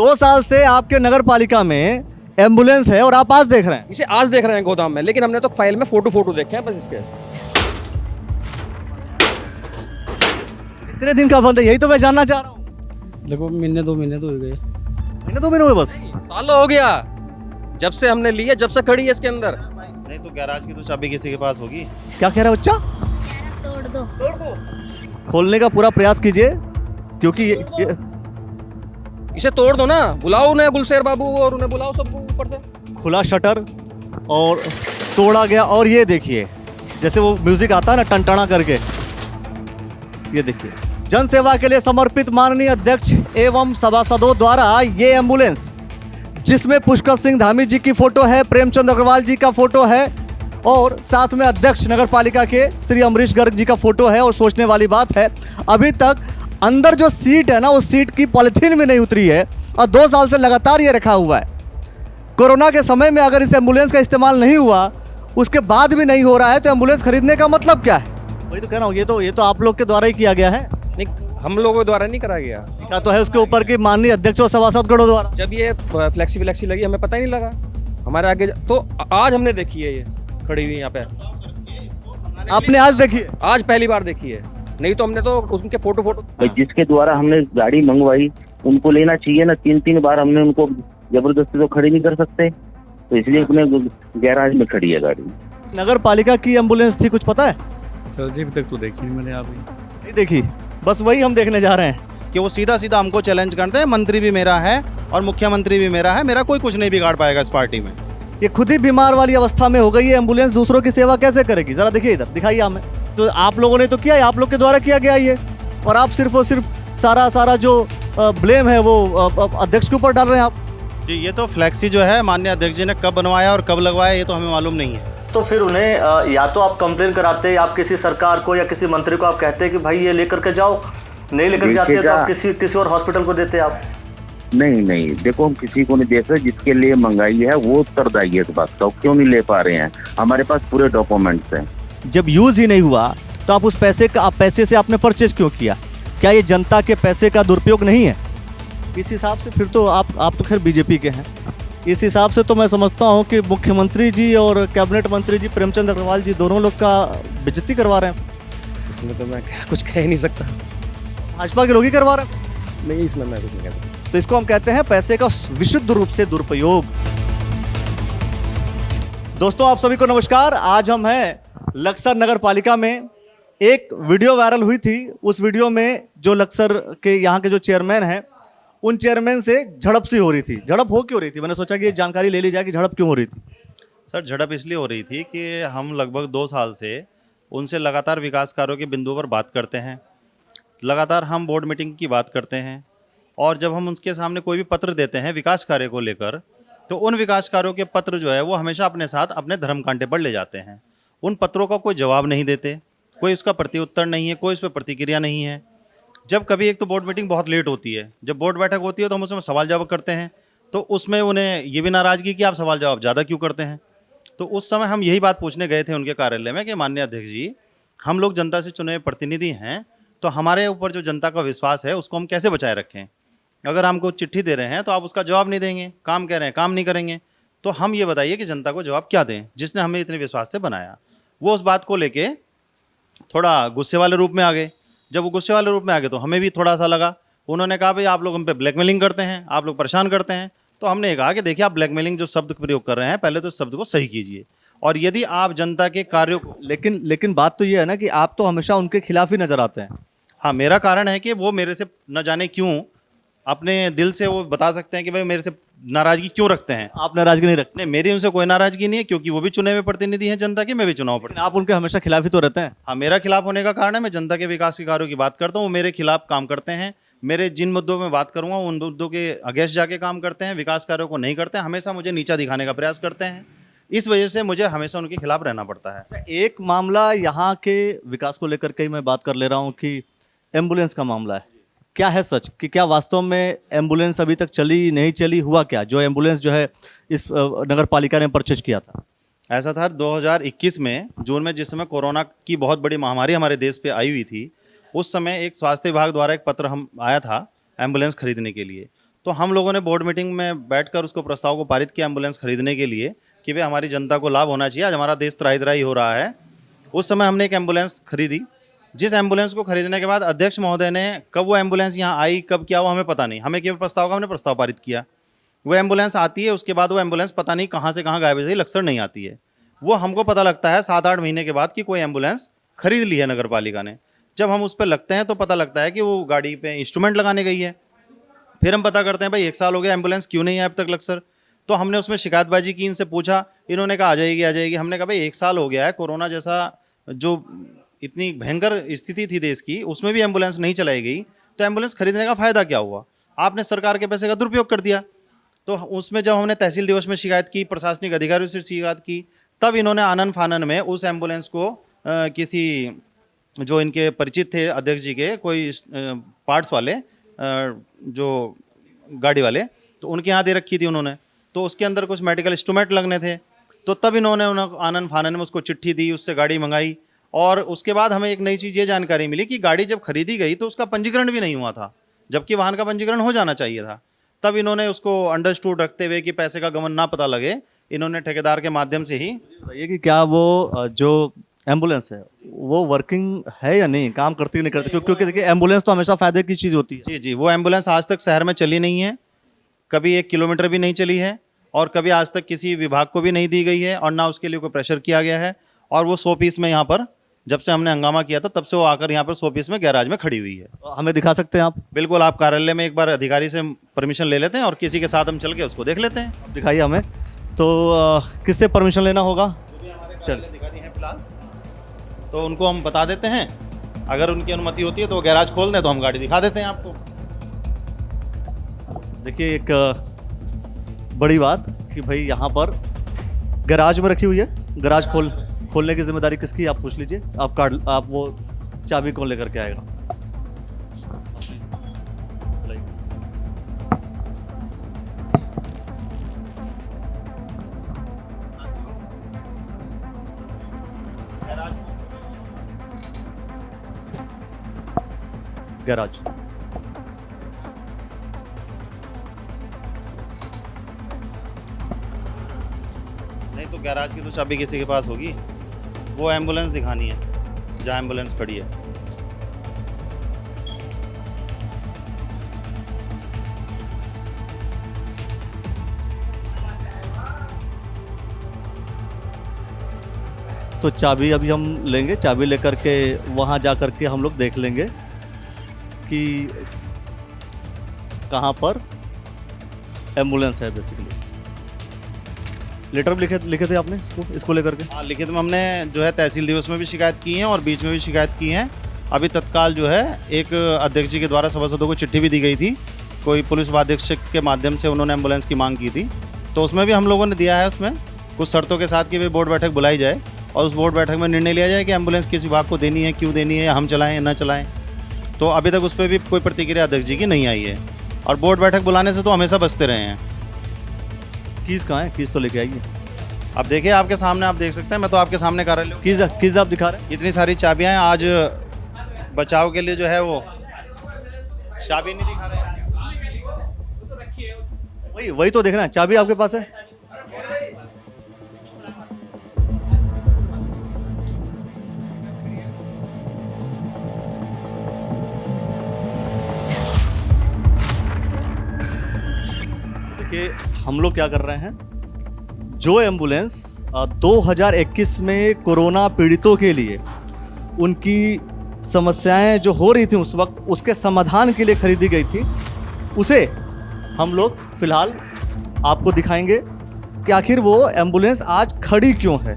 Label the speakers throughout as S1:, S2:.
S1: 2 साल से आपके नगर पालिका में एम्बुलेंस है और आप आज देख रहे हैं।
S2: इसे आज देख रहे हैं गोदाम में, लेकिन हमने तो फाइल में फोटो देखे हैं बस इसके।
S1: कितने दिन का बंद है, यही तो मैं जानना चाह रहा हूँ।
S3: देखो महीने 2 महीने तो हो गए।
S1: महीने 2 महीने हुए बस।
S2: सालों हो गया जब से हमने ली है, जब से खड़ी है इसके अंदर।
S4: नहीं तो गैराज की तो चाबी किसी के पास होगी।
S1: क्या कह रहा है बच्चा?
S5: तोड़ दो।
S1: खोलने का पूरा प्रयास कीजिए, क्योंकि ये
S2: इसे तोड़ दो ना, बुलाओ उन्हें, गुलशेर बाबू और उन्हें बुलाओ सबको ऊपर से।
S1: खुला शटर और तोड़ा गया। और ये देखिए जैसे वो म्यूजिक आता है ना टनटना करके, ये देखिए जन सेवा के लिए समर्पित माननीय अध्यक्ष एवं सभासदों द्वारा ये एम्बुलेंस, जिसमें पुष्कर सिंह धामी जी की फोटो है, प्रेमचंद अग्रवाल जी का फोटो है और साथ में अध्यक्ष नगर पालिका के श्री अमरीश गर्ग जी का फोटो है। और सोचने वाली बात है, अभी तक अंदर जो सीट है ना, उस सीट की पॉलिथीन भी नहीं उतरी है और 2 साल से लगातार ये रखा हुआ है। कोरोना के समय में अगर इस एम्बुलेंस का इस्तेमाल नहीं हुआ, उसके बाद भी नहीं हो रहा है, तो एम्बुलेंस खरीदने का मतलब क्या है? वही तो कह रहा हूँ, ये तो आप लोग के द्वारा ही किया गया है।
S2: नहीं, हम लोगों द्वारा नहीं करा गया।
S1: लिखा तो है उसके ऊपर कि माननीय अध्यक्ष और सभासदगणों द्वारा।
S2: जब ये फ्लेक्सी लगी हमें पता ही नहीं लगा, हमारे आगे तो आज हमने देखी है ये खड़ी हुई यहाँ पे।
S1: आपने आज देखी है?
S2: आज पहली बार देखी है, नहीं तो हमने तो उनके फोटो
S6: जिसके द्वारा हमने गाड़ी मंगवाई उनको लेना चाहिए ना। 3 बार हमने उनको जबरदस्ती तो खड़ी नहीं कर सकते, तो इसलिए अपने गैराज में खड़ी है गाड़ी।
S1: नगर पालिका की एम्बुलेंस थी, कुछ पता है?
S3: सर जी अभी तक तो देखी नहीं मैंने। आप
S1: नहीं देखी, बस वही हम देखने जा रहे हैं
S4: कि वो सीधा सीधा हमको चैलेंज करते हैं, मंत्री भी मेरा है और मुख्यमंत्री भी मेरा है, मेरा कोई कुछ नहीं बिगाड़ पाएगा इस पार्टी में।
S1: ये खुद ही बीमार वाली अवस्था में हो गई है, एम्बुलेंस दूसरों की सेवा कैसे करेगी? जरा देखिए इधर, दिखाइए हमें। तो आप लोगों ने तो किया है, आप लोग के द्वारा किया गया ये, और आप सिर्फ और सिर्फ सारा जो ब्लेम है वो अध्यक्ष के ऊपर डाल रहे हैं आप।
S4: जी ये तो फ्लैक्सी जो है माननीय अध्यक्ष जी ने कब बनवाया और कब लगवाया ये तो हमें मालूम नहीं है।
S7: तो फिर उन्हें या तो आप कंप्लेन कराते, आप किसी सरकार को या किसी मंत्री को आप कहते कि भाई ये लेकर के जाओ, नहीं लेकर जाते तो आप किसी और हॉस्पिटल को देते आप।
S6: नहीं देखो, हम किसी को नहीं दे सकते, जिसके लिए मंगाई है वो उत्तरदायी है इस बात का। क्यों नहीं ले पा रहे हैं? हमारे पास पूरे डॉक्यूमेंट्स हैं।
S1: जब यूज ही नहीं हुआ तो आप उस पैसे से आपने परचेज क्यों किया? क्या ये जनता के पैसे का दुरुपयोग नहीं है? इस हिसाब से फिर तो आप तो खैर बीजेपी के हैं, इस हिसाब से तो मैं समझता हूँ कि मुख्यमंत्री जी और कैबिनेट मंत्री जी प्रेमचंद अग्रवाल जी दोनों लोग का बेइज्जती करवा रहे हैं।
S2: इसमें तो मैं कुछ कह ही नहीं सकता।
S1: भाजपा के लोग ही करवा रहे हैं।
S2: नहीं, इसमें मैं कुछ नहीं कह सकता।
S1: तो इसको हम कहते हैं पैसे का विशुद्ध रूप से दुरुपयोग। दोस्तों आप सभी को नमस्कार। आज हम हैं लक्सर नगर पालिका में। एक वीडियो वायरल हुई थी, उस वीडियो में जो लक्सर के यहाँ के जो चेयरमैन हैं, उन चेयरमैन से झड़प सी हो रही थी। झड़प हो क्यों रही थी? मैंने सोचा कि ये जानकारी ले ली जाए कि झड़प क्यों हो रही थी।
S4: सर झड़प इसलिए हो रही थी कि हम लगभग 2 साल से उनसे लगातार विकास कार्यों के बिंदुओं पर बात करते हैं, लगातार हम बोर्ड मीटिंग की बात करते हैं, और जब हम उनके सामने कोई भी पत्र देते हैं विकास कार्य को लेकर, तो उन विकास कार्यों के पत्र जो है वो हमेशा अपने साथ अपने धर्म कांटे पर ले जाते हैं। उन पत्रों का कोई जवाब नहीं देते, कोई उसका प्रत्युत्तर नहीं है, कोई उस पर प्रतिक्रिया नहीं है। जब कभी एक तो बोर्ड मीटिंग बहुत लेट होती है, जब बोर्ड बैठक होती है तो हम उसमें सवाल जवाब करते हैं, तो उसमें उन्हें ये भी नाराज़गी कि आप सवाल जवाब ज़्यादा क्यों करते हैं। तो उस समय हम यही बात पूछने गए थे उनके कार्यालय में कि माननीय अध्यक्ष जी, हम लोग जनता से चुने हुए प्रतिनिधि हैं, तो हमारे ऊपर जो जनता का विश्वास है उसको हम कैसे बचाए रखें? अगर हमको चिट्ठी दे रहे हैं तो आप उसका जवाब नहीं देंगे, काम कह रहे हैं काम नहीं करेंगे, तो हम ये बताइए कि जनता को जवाब क्या दें जिसने हमें इतने विश्वास से बनाया। वो उस बात को लेके थोड़ा गुस्से वाले रूप में आ गए। जब वो गुस्से वाले रूप में आ गए तो हमें भी थोड़ा सा लगा। उन्होंने कहा भाई आप लोग हम पे ब्लैकमेलिंग करते हैं, आप लोग परेशान करते हैं। तो हमने ये कहा कि देखिए आप ब्लैकमेलिंग जो शब्द प्रयोग कर रहे हैं, पहले तो इस शब्द को सही कीजिए, और यदि आप जनता के कार्यों को
S1: लेकिन बात तो ये है ना कि आप तो हमेशा उनके खिलाफ ही नजर आते हैं।
S4: हाँ, मेरा कारण है कि वो मेरे से न जाने क्यों अपने दिल से वो बता सकते हैं कि भाई मेरे से नाराजगी क्यों रखते हैं।
S1: आप नाराजगी नहीं रखते?
S4: नहीं, मेरी उनसे कोई नाराजगी नहीं है, क्योंकि वो भी चुने हुए प्रतिनिधि हैं जनता के, मैं भी चुनाव प्रतिनिधि।
S1: आप उनके हमेशा खिलाफ ही तो रहते हैं।
S4: हाँ, मेरा खिलाफ होने का कारण है मैं जनता के विकास के कार्यों की बात करता हूँ, वो मेरे खिलाफ काम करते हैं। मेरे जिन मुद्दों में बात करूँगा उन मुद्दों के अगेंस्ट जाके काम करते हैं, विकास कार्यों को नहीं करते हैं, हमेशा मुझे नीचा दिखाने का प्रयास करते हैं। इस वजह से मुझे हमेशा उनके खिलाफ रहना पड़ता है।
S1: एक मामला यहाँ के विकास को लेकर के मैं बात कर ले रहा हूँ कि एम्बुलेंस का मामला है। क्या है सच कि क्या वास्तव में एम्बुलेंस अभी तक चली नहीं चली, हुआ क्या? जो एम्बुलेंस जो है इस नगर पालिका ने परचेज किया था।
S4: ऐसा था 2021 में जून में, जिस समय कोरोना की बहुत बड़ी महामारी हमारे देश पे आई हुई थी, उस समय एक स्वास्थ्य विभाग द्वारा एक पत्र हम आया था एम्बुलेंस खरीदने के लिए। तो हम लोगों ने बोर्ड मीटिंग में बैठकर उसको प्रस्ताव को पारित किया एम्बुलेंस खरीदने के लिए कि भाई हमारी जनता को लाभ होना चाहिए। आज हमारा देश त्राही हो रहा है। उस समय हमने एक एम्बुलेंस खरीदी। जिस एम्बुलेंस को खरीदने के बाद अध्यक्ष महोदय ने कब वो एम्बुलेंस यहाँ आई, कब क्या, वो हमें पता नहीं। हमें केवल प्रस्ताव का हमने प्रस्ताव पारित किया। वो एम्बुलेंस आती है, उसके बाद वो एम्बुलेंस पता नहीं कहाँ से कहाँ गायब है, लक्सर नहीं आती है। वो हमको पता लगता है 7-8 महीने के बाद कि कोई एम्बुलेंस खरीद ली है नगर पालिका ने। जब हम उस पर लगते हैं तो पता लगता है कि वो गाड़ी पे इंस्ट्रूमेंट लगाने गई है। फिर हम पता करते हैं भाई 1 साल हो गया एम्बुलेंस क्यों नहीं है अब तक लक्सर। तो हमने उसमें शिकायतबाजी की, इनसे पूछा, इन्होंने कहा आ जाएगी आ जाएगी। हमने कहा भाई 1 साल हो गया है, कोरोना जैसा जो इतनी भयंकर स्थिति थी देश की, उसमें भी एम्बुलेंस नहीं चलाई गई, तो एम्बुलेंस खरीदने का फ़ायदा क्या हुआ? आपने सरकार के पैसे का दुरुपयोग कर दिया। तो उसमें जब हमने तहसील दिवस में शिकायत की, प्रशासनिक अधिकारियों से शिकायत की, तब इन्होंने आनन फानन में उस एम्बुलेंस को किसी जो इनके परिचित थे अध्यक्ष जी के कोई पार्ट्स वाले जो गाड़ी वाले, तो उनके यहाँ दे रखी थी उन्होंने। तो उसके अंदर कुछ मेडिकल इंस्ट्रूमेंट लगने थे। तो तब इन्होंने आनन फानन में उसको चिट्ठी दी, उससे गाड़ी मंगाई। और उसके बाद हमें एक नई चीज़ ये जानकारी मिली कि गाड़ी जब खरीदी गई तो उसका पंजीकरण भी नहीं हुआ था, जबकि वाहन का पंजीकरण हो जाना चाहिए था। तब इन्होंने उसको अंडरस्टूड रखते हुए कि पैसे का गमन ना पता लगे, इन्होंने ठेकेदार के माध्यम से ही
S1: बताइए कि क्या वो जो एम्बुलेंस है वो वर्किंग है या नहीं, काम करती है नहीं करती? क्योंकि देखिए एम्बुलेंस तो हमेशा फायदे की चीज़ होती है।
S4: जी जी, वो एम्बुलेंस आज तक शहर में चली नहीं है, कभी 1 किलोमीटर भी नहीं चली है, और कभी आज तक किसी विभाग को भी नहीं दी गई है, और ना उसके लिए कोई प्रेशर किया गया है। और वो 100 पीस में यहाँ पर जब से हमने हंगामा किया था तब से वो आकर यहाँ पर 100 पीस में गैराज में खड़ी हुई है।
S1: हमें दिखा सकते हैं आप?
S4: बिल्कुल, आप कार्यालय में एक बार अधिकारी से परमिशन ले लेते हैं और किसी के साथ हम चल के उसको देख लेते हैं।
S1: आप दिखाइए हमें। तो किससे परमिशन लेना होगा?
S4: चल अधिकारी हैं फिलहाल, तो उनको हम बता देते हैं। अगर उनकी अनुमति होती है तो वो गैराज खोल दें तो हम गाड़ी दिखा देते हैं आपको।
S1: देखिए एक बड़ी बात कि भाई यहाँ पर गैराज में रखी हुई है। गैराज खोलने की जिम्मेदारी किसकी, आप पूछ लीजिए। आप वो चाबी कौन लेकर के आएगा? गैराज
S4: नहीं तो गैराज की तो चाबी किसी के पास होगी। वो एम्बुलेंस दिखानी है जहाँ एम्बुलेंस खड़ी है।
S1: तो चाबी अभी हम लेंगे, चाबी लेकर के वहाँ जा कर के हम लोग देख लेंगे कि कहाँ पर एम्बुलेंस है। बेसिकली लेटर भी लिखे थे आपने इसको लेकर के?
S4: हाँ, लिखित में हमने जो है तहसील दिवस में भी शिकायत की है और बीच में भी शिकायत की है। अभी तत्काल जो है एक अध्यक्ष जी के द्वारा सभासदों को चिट्ठी भी दी गई थी। कोई पुलिस उपाधीक्षक के माध्यम से उन्होंने एम्बुलेंस की मांग की थी, तो उसमें भी हम लोगों ने दिया है उसमें कुछ शर्तों के साथ कि भाई बोर्ड बैठक बुलाई जाए और उस बोर्ड बैठक में निर्णय लिया जाए कि एम्बुलेंस किस विभाग को देनी है, क्यों देनी है, हम चलाएं ना चलाएं। तो अभी तक उस पर भी कोई प्रतिक्रिया अध्यक्ष जी की नहीं आई है, और बोर्ड बैठक बुलाने से तो हमेशा बचते रहे हैं।
S1: कीज़ कहाँ है? कीज़ तो लेके आइए।
S4: अब देखिए आपके सामने, आप देख सकते हैं, मैं तो आपके सामने कार्यालय
S1: कीज़ आप दिखा रहे हैं?
S4: इतनी सारी चाबियां हैं। आज बचाव के लिए जो है वो चाबी नहीं दिखा रहे हैं।
S1: वही तो देखना है। चाबी आपके पास है? देखिए हम लोग क्या कर रहे हैं, जो एम्बुलेंस 2021 में कोरोना पीड़ितों के लिए उनकी समस्याएं जो हो रही थी उस वक्त, उसके समाधान के लिए खरीदी गई थी, उसे हम लोग फिलहाल आपको दिखाएंगे कि आखिर वो एम्बुलेंस आज खड़ी क्यों है।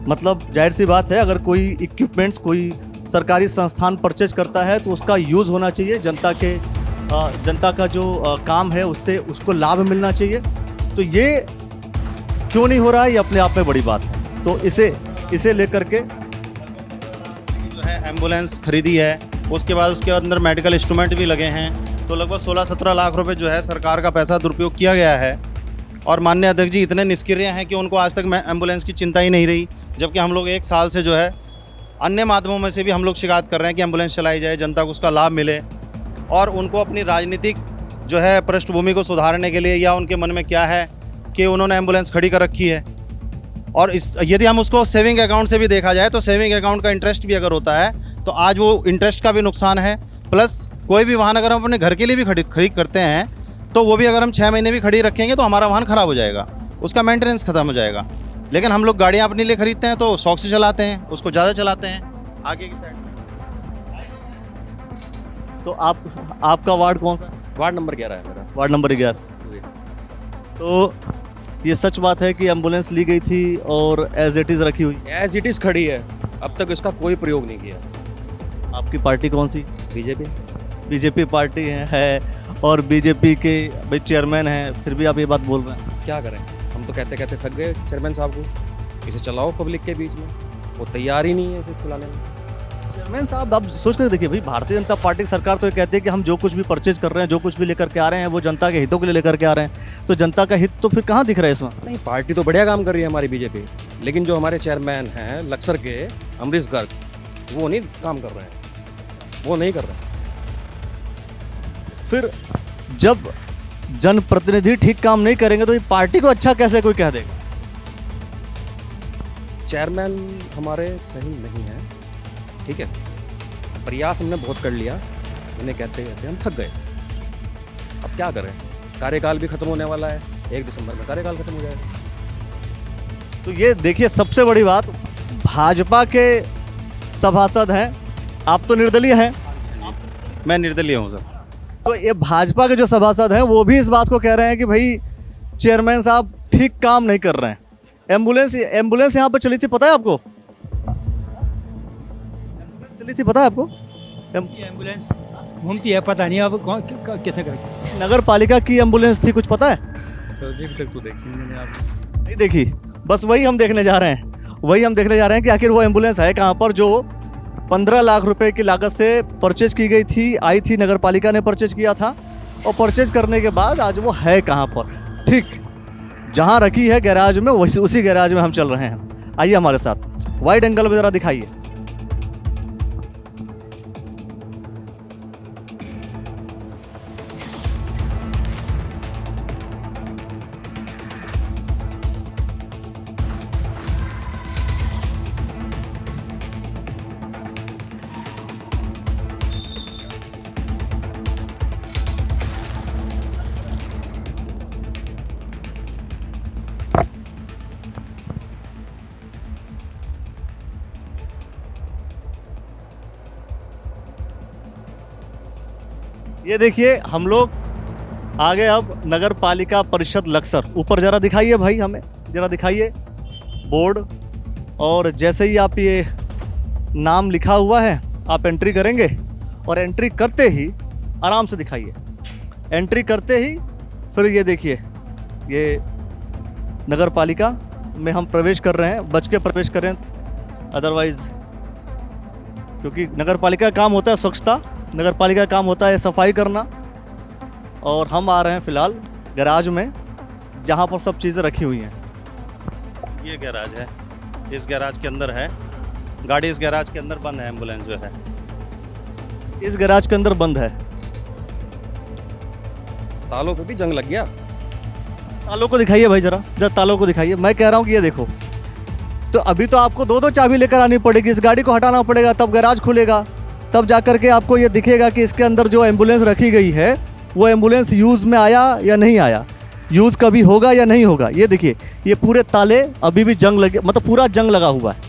S1: मतलब जाहिर सी बात है, अगर कोई इक्विपमेंट्स कोई सरकारी संस्थान परचेज करता है तो उसका यूज़ होना चाहिए, जनता का जो काम है उससे उसको लाभ मिलना चाहिए। तो ये क्यों नहीं हो रहा है, ये अपने आप में बड़ी बात है। तो इसे लेकर के
S4: जो है एम्बुलेंस खरीदी है, उसके बाद उसके अंदर मेडिकल इंस्ट्रूमेंट भी लगे हैं, तो लगभग 16-17 लाख रुपए जो है सरकार का पैसा दुरुपयोग किया गया है। और माननीय अध्यक्ष जी इतने निष्क्रिय हैं कि उनको आज तक एम्बुलेंस की चिंता ही नहीं रही, जबकि हम लोग 1 साल से जो है अन्य माध्यमों में से भी हम लोग शिकायत कर रहे हैं कि एम्बुलेंस चलाई जाए, जनता को उसका लाभ मिले, और उनको अपनी राजनीतिक जो है पृष्ठभूमि को सुधारने के लिए, या उनके मन में क्या है कि उन्होंने एम्बुलेंस खड़ी कर रखी है। और इस यदि हम उसको सेविंग अकाउंट से भी देखा जाए तो सेविंग अकाउंट का इंटरेस्ट भी अगर होता है तो आज वो इंटरेस्ट का भी नुकसान है। प्लस कोई भी वाहन अगर हम अपने घर के लिए भी खरीद करते हैं तो वो भी अगर हम 6 महीने भी खड़ी रखेंगे तो हमारा वाहन ख़राब हो जाएगा, उसका मेंटेनेंस ख़त्म हो जाएगा। लेकिन हम लोग गाड़ियाँ अपने लिए खरीदते हैं तो शौक से चलाते हैं, उसको ज़्यादा चलाते हैं। आगे की साइड
S1: तो आपका वार्ड कौन सा?
S2: वार्ड नंबर 11 है मेरा।
S1: Ward number 11। तो ये सच बात है कि एम्बुलेंस ली गई थी और एज इट इज़ रखी हुई?
S2: एज इट इज़ खड़ी है, अब तक इसका कोई प्रयोग नहीं किया।
S1: आपकी पार्टी कौन सी?
S2: बीजेपी।
S1: बीजेपी पार्टी है और बीजेपी के भाई चेयरमैन हैं, फिर भी आप ये बात बोल रहे हैं।
S2: क्या करें, हम तो कहते कहते थक गए चेयरमैन साहब को, इसे चलाओ पब्लिक के बीच में, वो तैयार ही नहीं है इसे चलाने में।
S1: चेयरमैन साहब आप सोच कर देखिए भाई, भारतीय जनता पार्टी की सरकार तो ये कहती है कि हम जो कुछ भी परचेज कर रहे हैं, जो कुछ भी लेकर के आ रहे हैं वो जनता के हितों के लिए लेकर के आ रहे हैं, तो जनता का हित तो फिर कहाँ दिख रहा है इसमें?
S2: नहीं, पार्टी तो बढ़िया काम कर रही है हमारी बीजेपी, लेकिन जो हमारे चेयरमैन हैं लक्सर के अमरीश गर्ग, वो नहीं काम कर रहे हैं, वो नहीं कर रहे हैं।
S1: फिर जब जनप्रतिनिधि ठीक काम नहीं करेंगे तो ये पार्टी को अच्छा कैसे कोई कह देगा?
S2: चेयरमैन हमारे सही नहीं है, ठीक है, प्रयास हमने बहुत कर लिया, इन्हें कहते कहते हम थक गए। अब क्या करें, कार्यकाल भी खत्म होने वाला है, 1 दिसंबर में कार्यकाल खत्म हो जाएगा।
S1: तो ये देखिए सबसे बड़ी बात, भाजपा के सभासद हैं, आप तो निर्दलीय हैं,
S4: मैं निर्दलीय हूँ सर।
S1: तो ये भाजपा के जो सभासद हैं वो भी इस बात को कह रहे हैं कि भाई चेयरमैन साहब ठीक काम नहीं कर रहे हैं। एम्बुलेंस यहाँ पर चली थी, पता है आपको? चली थी, पता है आपको?
S8: एम्बुलेंस घूमती है, पता नहीं अब कौन किसने करके।
S1: नगर पालिका की एम्बुलेंस थी, कुछ पता है?
S3: सर जी अभी तक तो देखी नहीं मैंने आपने।
S1: नहीं देखी, बस वही हम देखने जा रहे हैं, वही हम देखने जा रहे हैं कि आखिर वो एम्बुलेंस है कहाँ पर जो 15 लाख रुपए की लागत से परचेज की गई थी, आई थी, नगर पालिका ने परचेज किया था, और परचेज करने के बाद आज वो है कहाँ पर? ठीक जहाँ रखी है गैराज में, उसी गैराज में हम चल रहे हैं। आइए हमारे साथ, वाइड एंगल में ज़रा दिखाइए। ये देखिए हम लोग आ गए अब नगर पालिका परिषद लक्सर। ऊपर ज़रा दिखाइए भाई, हमें ज़रा दिखाइए बोर्ड, और जैसे ही आप ये नाम लिखा हुआ है आप एंट्री करेंगे, और एंट्री करते ही आराम से दिखाइए, एंट्री करते ही फिर ये देखिए ये नगर पालिका में हम प्रवेश कर रहे हैं। बच के प्रवेश करें, अदरवाइज़ क्योंकि नगर पालिका का काम होता है स्वच्छता, नगर पालिका का काम होता है सफाई करना, और हम आ रहे हैं फ़िलहाल गैराज में जहाँ पर सब चीज़ें रखी हुई हैं।
S4: ये गैराज है, इस गैराज के अंदर है गाड़ी, इस गैराज के अंदर बंद है एम्बुलेंस जो है,
S1: इस गैराज के अंदर बंद है।
S2: तालों पे भी जंग लग गया।
S1: तालों को दिखाइए भाई, जरा तालों को दिखाइए। मैं कह रहा हूँ कि ये देखो, तो अभी तो आपको 2-2 चाबी लेकर आनी पड़ेगी, इस गाड़ी को हटाना पड़ेगा, तब गैराज खुलेगा, तब जा कर के आपको ये दिखेगा कि इसके अंदर जो एम्बुलेंस रखी गई है वो एम्बुलेंस यूज़ में आया या नहीं आया, यूज़ कभी होगा या नहीं होगा। ये देखिए ये पूरे ताले अभी भी जंग लगे, मतलब पूरा जंग लगा हुआ है,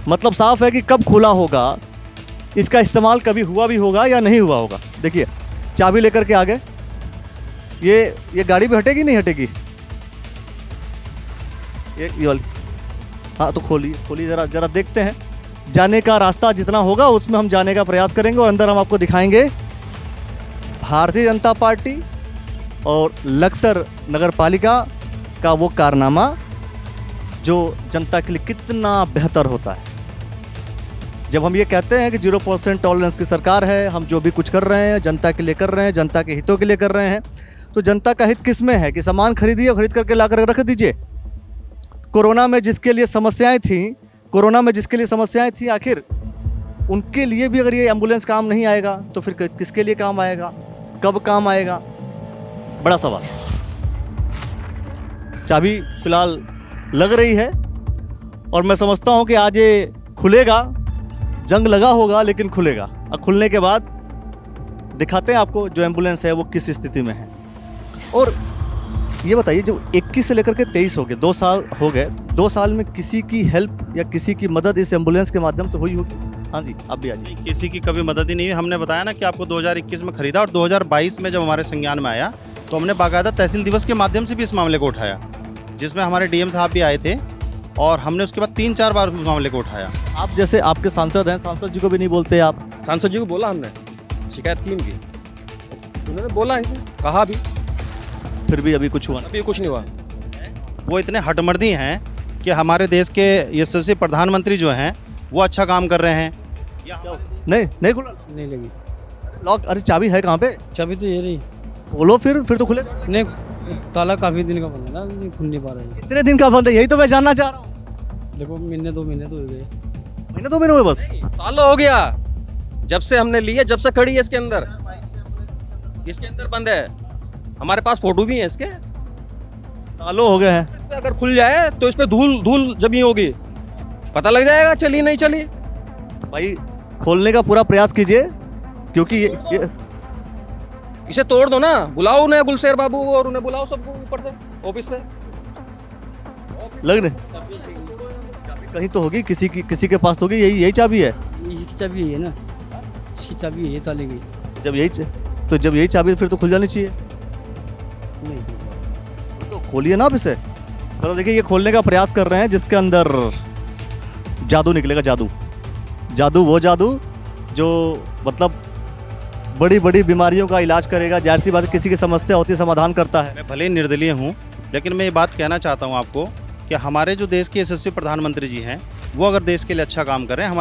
S1: मतलब साफ है कि कब खुला होगा, इसका इस्तेमाल कभी हुआ भी होगा या नहीं हुआ होगा। देखिए चाबी लेकर के आ गए, ये गाड़ी भी हटेगी नहीं हटेगी, ये वाली, हाँ तो खोलिए ज़रा देखते हैं। जाने का रास्ता जितना होगा उसमें हम जाने का प्रयास करेंगे, और अंदर हम आपको दिखाएंगे भारतीय जनता पार्टी और लक्सर नगर पालिका का वो कारनामा जो जनता के लिए कितना बेहतर होता है। जब हम ये कहते हैं कि 0% टॉलरेंस की सरकार है, हम जो भी कुछ कर रहे हैं जनता के लिए कर रहे हैं, जनता के हितों के लिए कर रहे हैं, तो जनता का हित किस में है कि सामान खरीदिए, खरीद करके ला कर रख दीजिए। कोरोना में जिसके लिए समस्याएं थी, आखिर उनके लिए भी अगर ये एम्बुलेंस काम नहीं आएगा तो फिर किसके लिए काम आएगा, कब काम आएगा? बड़ा सवाल। चाबी फिलहाल लग रही है और मैं समझता हूं कि आज ये खुलेगा। जंग लगा होगा लेकिन खुलेगा। और खुलने के बाद दिखाते हैं आपको जो एम्बुलेंस है वो किस स्थिति में है। और ये बताइए, जो 21 से लेकर के 23 हो गए, 2 साल हो गए, 2 साल में किसी की हेल्प या किसी की मदद इस एम्बुलेंस के माध्यम से हुई होगी? हाँ जी, आप भी आ जाइए।
S4: किसी की कभी मदद ही नहीं हुई। हमने बताया ना कि आपको 2021 में खरीदा और 2022 में जब हमारे संज्ञान में आया तो हमने बाकायदा तहसील दिवस के माध्यम से भी इस मामले को उठाया, जिसमें हमारे डीएम साहब भी आए थे और हमने उसके बाद 3-4 बार उस मामले को उठाया।
S1: आप जैसे आपके सांसद हैं, सांसद जी को भी नहीं बोलते आप?
S2: सांसद जी को बोला हमने, शिकायत की इनकी, उन्होंने बोला है, कहा भी,
S1: फिर भी अभी कुछ हुआ
S2: अभी कुछ नहीं हुआ।
S4: वो इतने हठमर्दी हैं कि हमारे देश के यशस्वी प्रधानमंत्री जो हैं वो अच्छा काम कर रहे हैं।
S1: नहीं खुला
S8: नहीं लगी
S1: लॉक। अरे चाबी है कहाँ पे?
S8: चाबी तो ये रही
S1: खोलो फिर तो खुले।
S8: नहीं, ताला काफी दिन का बंद है ना, नहीं खुल नहीं पा रहा है।
S1: कितने दिन का बंद है, यही तो मैं जानना चाह रहा हूँ।
S8: देखो महीने 2 महीने तो हो गए।
S1: महीने 2 महीने हुए बस?
S2: सालों हो गया जब से हमने ली है, जब से खड़ी है इसके अंदर बंद है। हमारे पास फोटो भी है इसके।
S1: सालों हो गए हैं।
S2: इस पे अगर खुल जाए तो इस पे धूल जमी होगी, पता लग जाएगा चली नहीं चली।
S1: भाई खोलने का पूरा प्रयास कीजिए, क्योंकि ये
S2: इसे तोड़ दो ना, बुलाओ उन्हें, गुलशेर बाबू और उन्हें बुलाओ सबको ऊपर से, ऑफिस से।
S1: लग नहीं कहीं तो होगी, किसी के पास तो होगी। यही चाबी है।
S8: इसकी चाबी है ना, इसकी चाबी है ताले की।
S1: जब यही चाबी फिर तो खुल जानी चाहिए।
S8: नहीं
S1: तो खोलिए ना आप इसे। मतलब देखिए, ये खोलने का प्रयास कर रहे हैं जिसके अंदर जादू निकलेगा। जादू वो जादू जो मतलब बड़ी बड़ी बीमारियों का इलाज करेगा। जाहिर सी बात है, किसी की समस्या होती है समाधान करता है।
S4: मैं भले ही निर्दलीय हूँ, लेकिन मैं ये बात कहना चाहता हूँ आपको कि हमारे जो देश के यशस्वी प्रधानमंत्री जी हैं वो अगर देश के लिए अच्छा काम कर रहे हैं,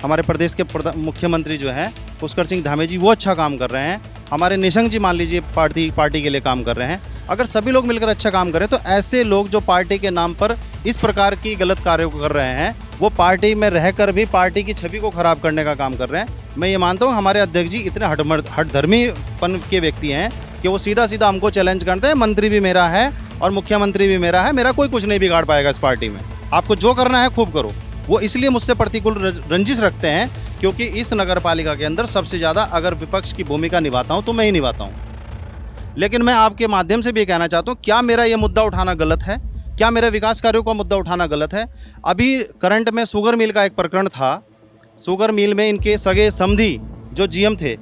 S4: हमारे प्रदेश के मुख्यमंत्री जो हैं पुष्कर सिंह धामी जी वो अच्छा काम कर रहे हैं, हमारे निशंक जी मान लीजिए पार्टी के लिए काम कर रहे हैं। अगर सभी लोग मिलकर अच्छा काम करें तो ऐसे लोग जो पार्टी के नाम पर इस प्रकार की गलत कार्यों को कर रहे हैं, वो पार्टी में रहकर भी पार्टी की छवि को खराब करने का काम कर रहे हैं। मैं ये मानता हूँ हमारे अध्यक्ष जी इतने हठधर्मीपन के व्यक्ति हैं कि वो सीधा हमको चैलेंज करते हैं, मंत्री भी मेरा है और मुख्यमंत्री भी मेरा है, मेरा कोई कुछ नहीं बिगाड़ पाएगा इस पार्टी में, आपको जो करना है खूब करो। वो इसलिए मुझसे प्रतिकूल रंजिश रखते हैं क्योंकि इस नगर पालिका के अंदर सबसे ज़्यादा अगर विपक्ष की भूमिका निभाता हूँ तो मैं ही निभाता हूँ। लेकिन मैं आपके माध्यम से भी कहना चाहता हूँ, क्या मेरा ये मुद्दा उठाना गलत है? क्या मेरे विकास कार्यों का मुद्दा उठाना गलत है? अभी करंट में शुगर मिल का एक प्रकरण था। शुगर मिल में इनके सगे समधी जो जीएम थे,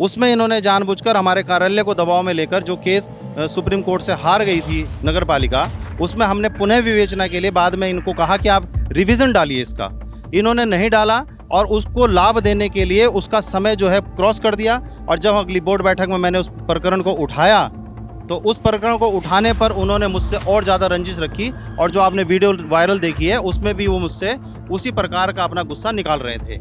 S4: उसमें इन्होंने जानबूझकर हमारे कार्यालय को दबाव में लेकर जो केस सुप्रीम कोर्ट से हार गई थी नगर पालिका, उसमें हमने पुनः विवेचना के लिए बाद में इनको कहा कि आप रिवीजन डालिए इसका। इन्होंने नहीं डाला और उसको लाभ देने के लिए उसका समय जो है क्रॉस कर दिया। और जब अगली बोर्ड बैठक में मैंने उस प्रकरण को उठाया तो उस प्रकरण को उठाने पर उन्होंने मुझसे और ज़्यादा रंजिश रखी और जो आपने वीडियो वायरल देखी है उसमें भी वो मुझसे उसी प्रकार का अपना गुस्सा निकाल रहे थे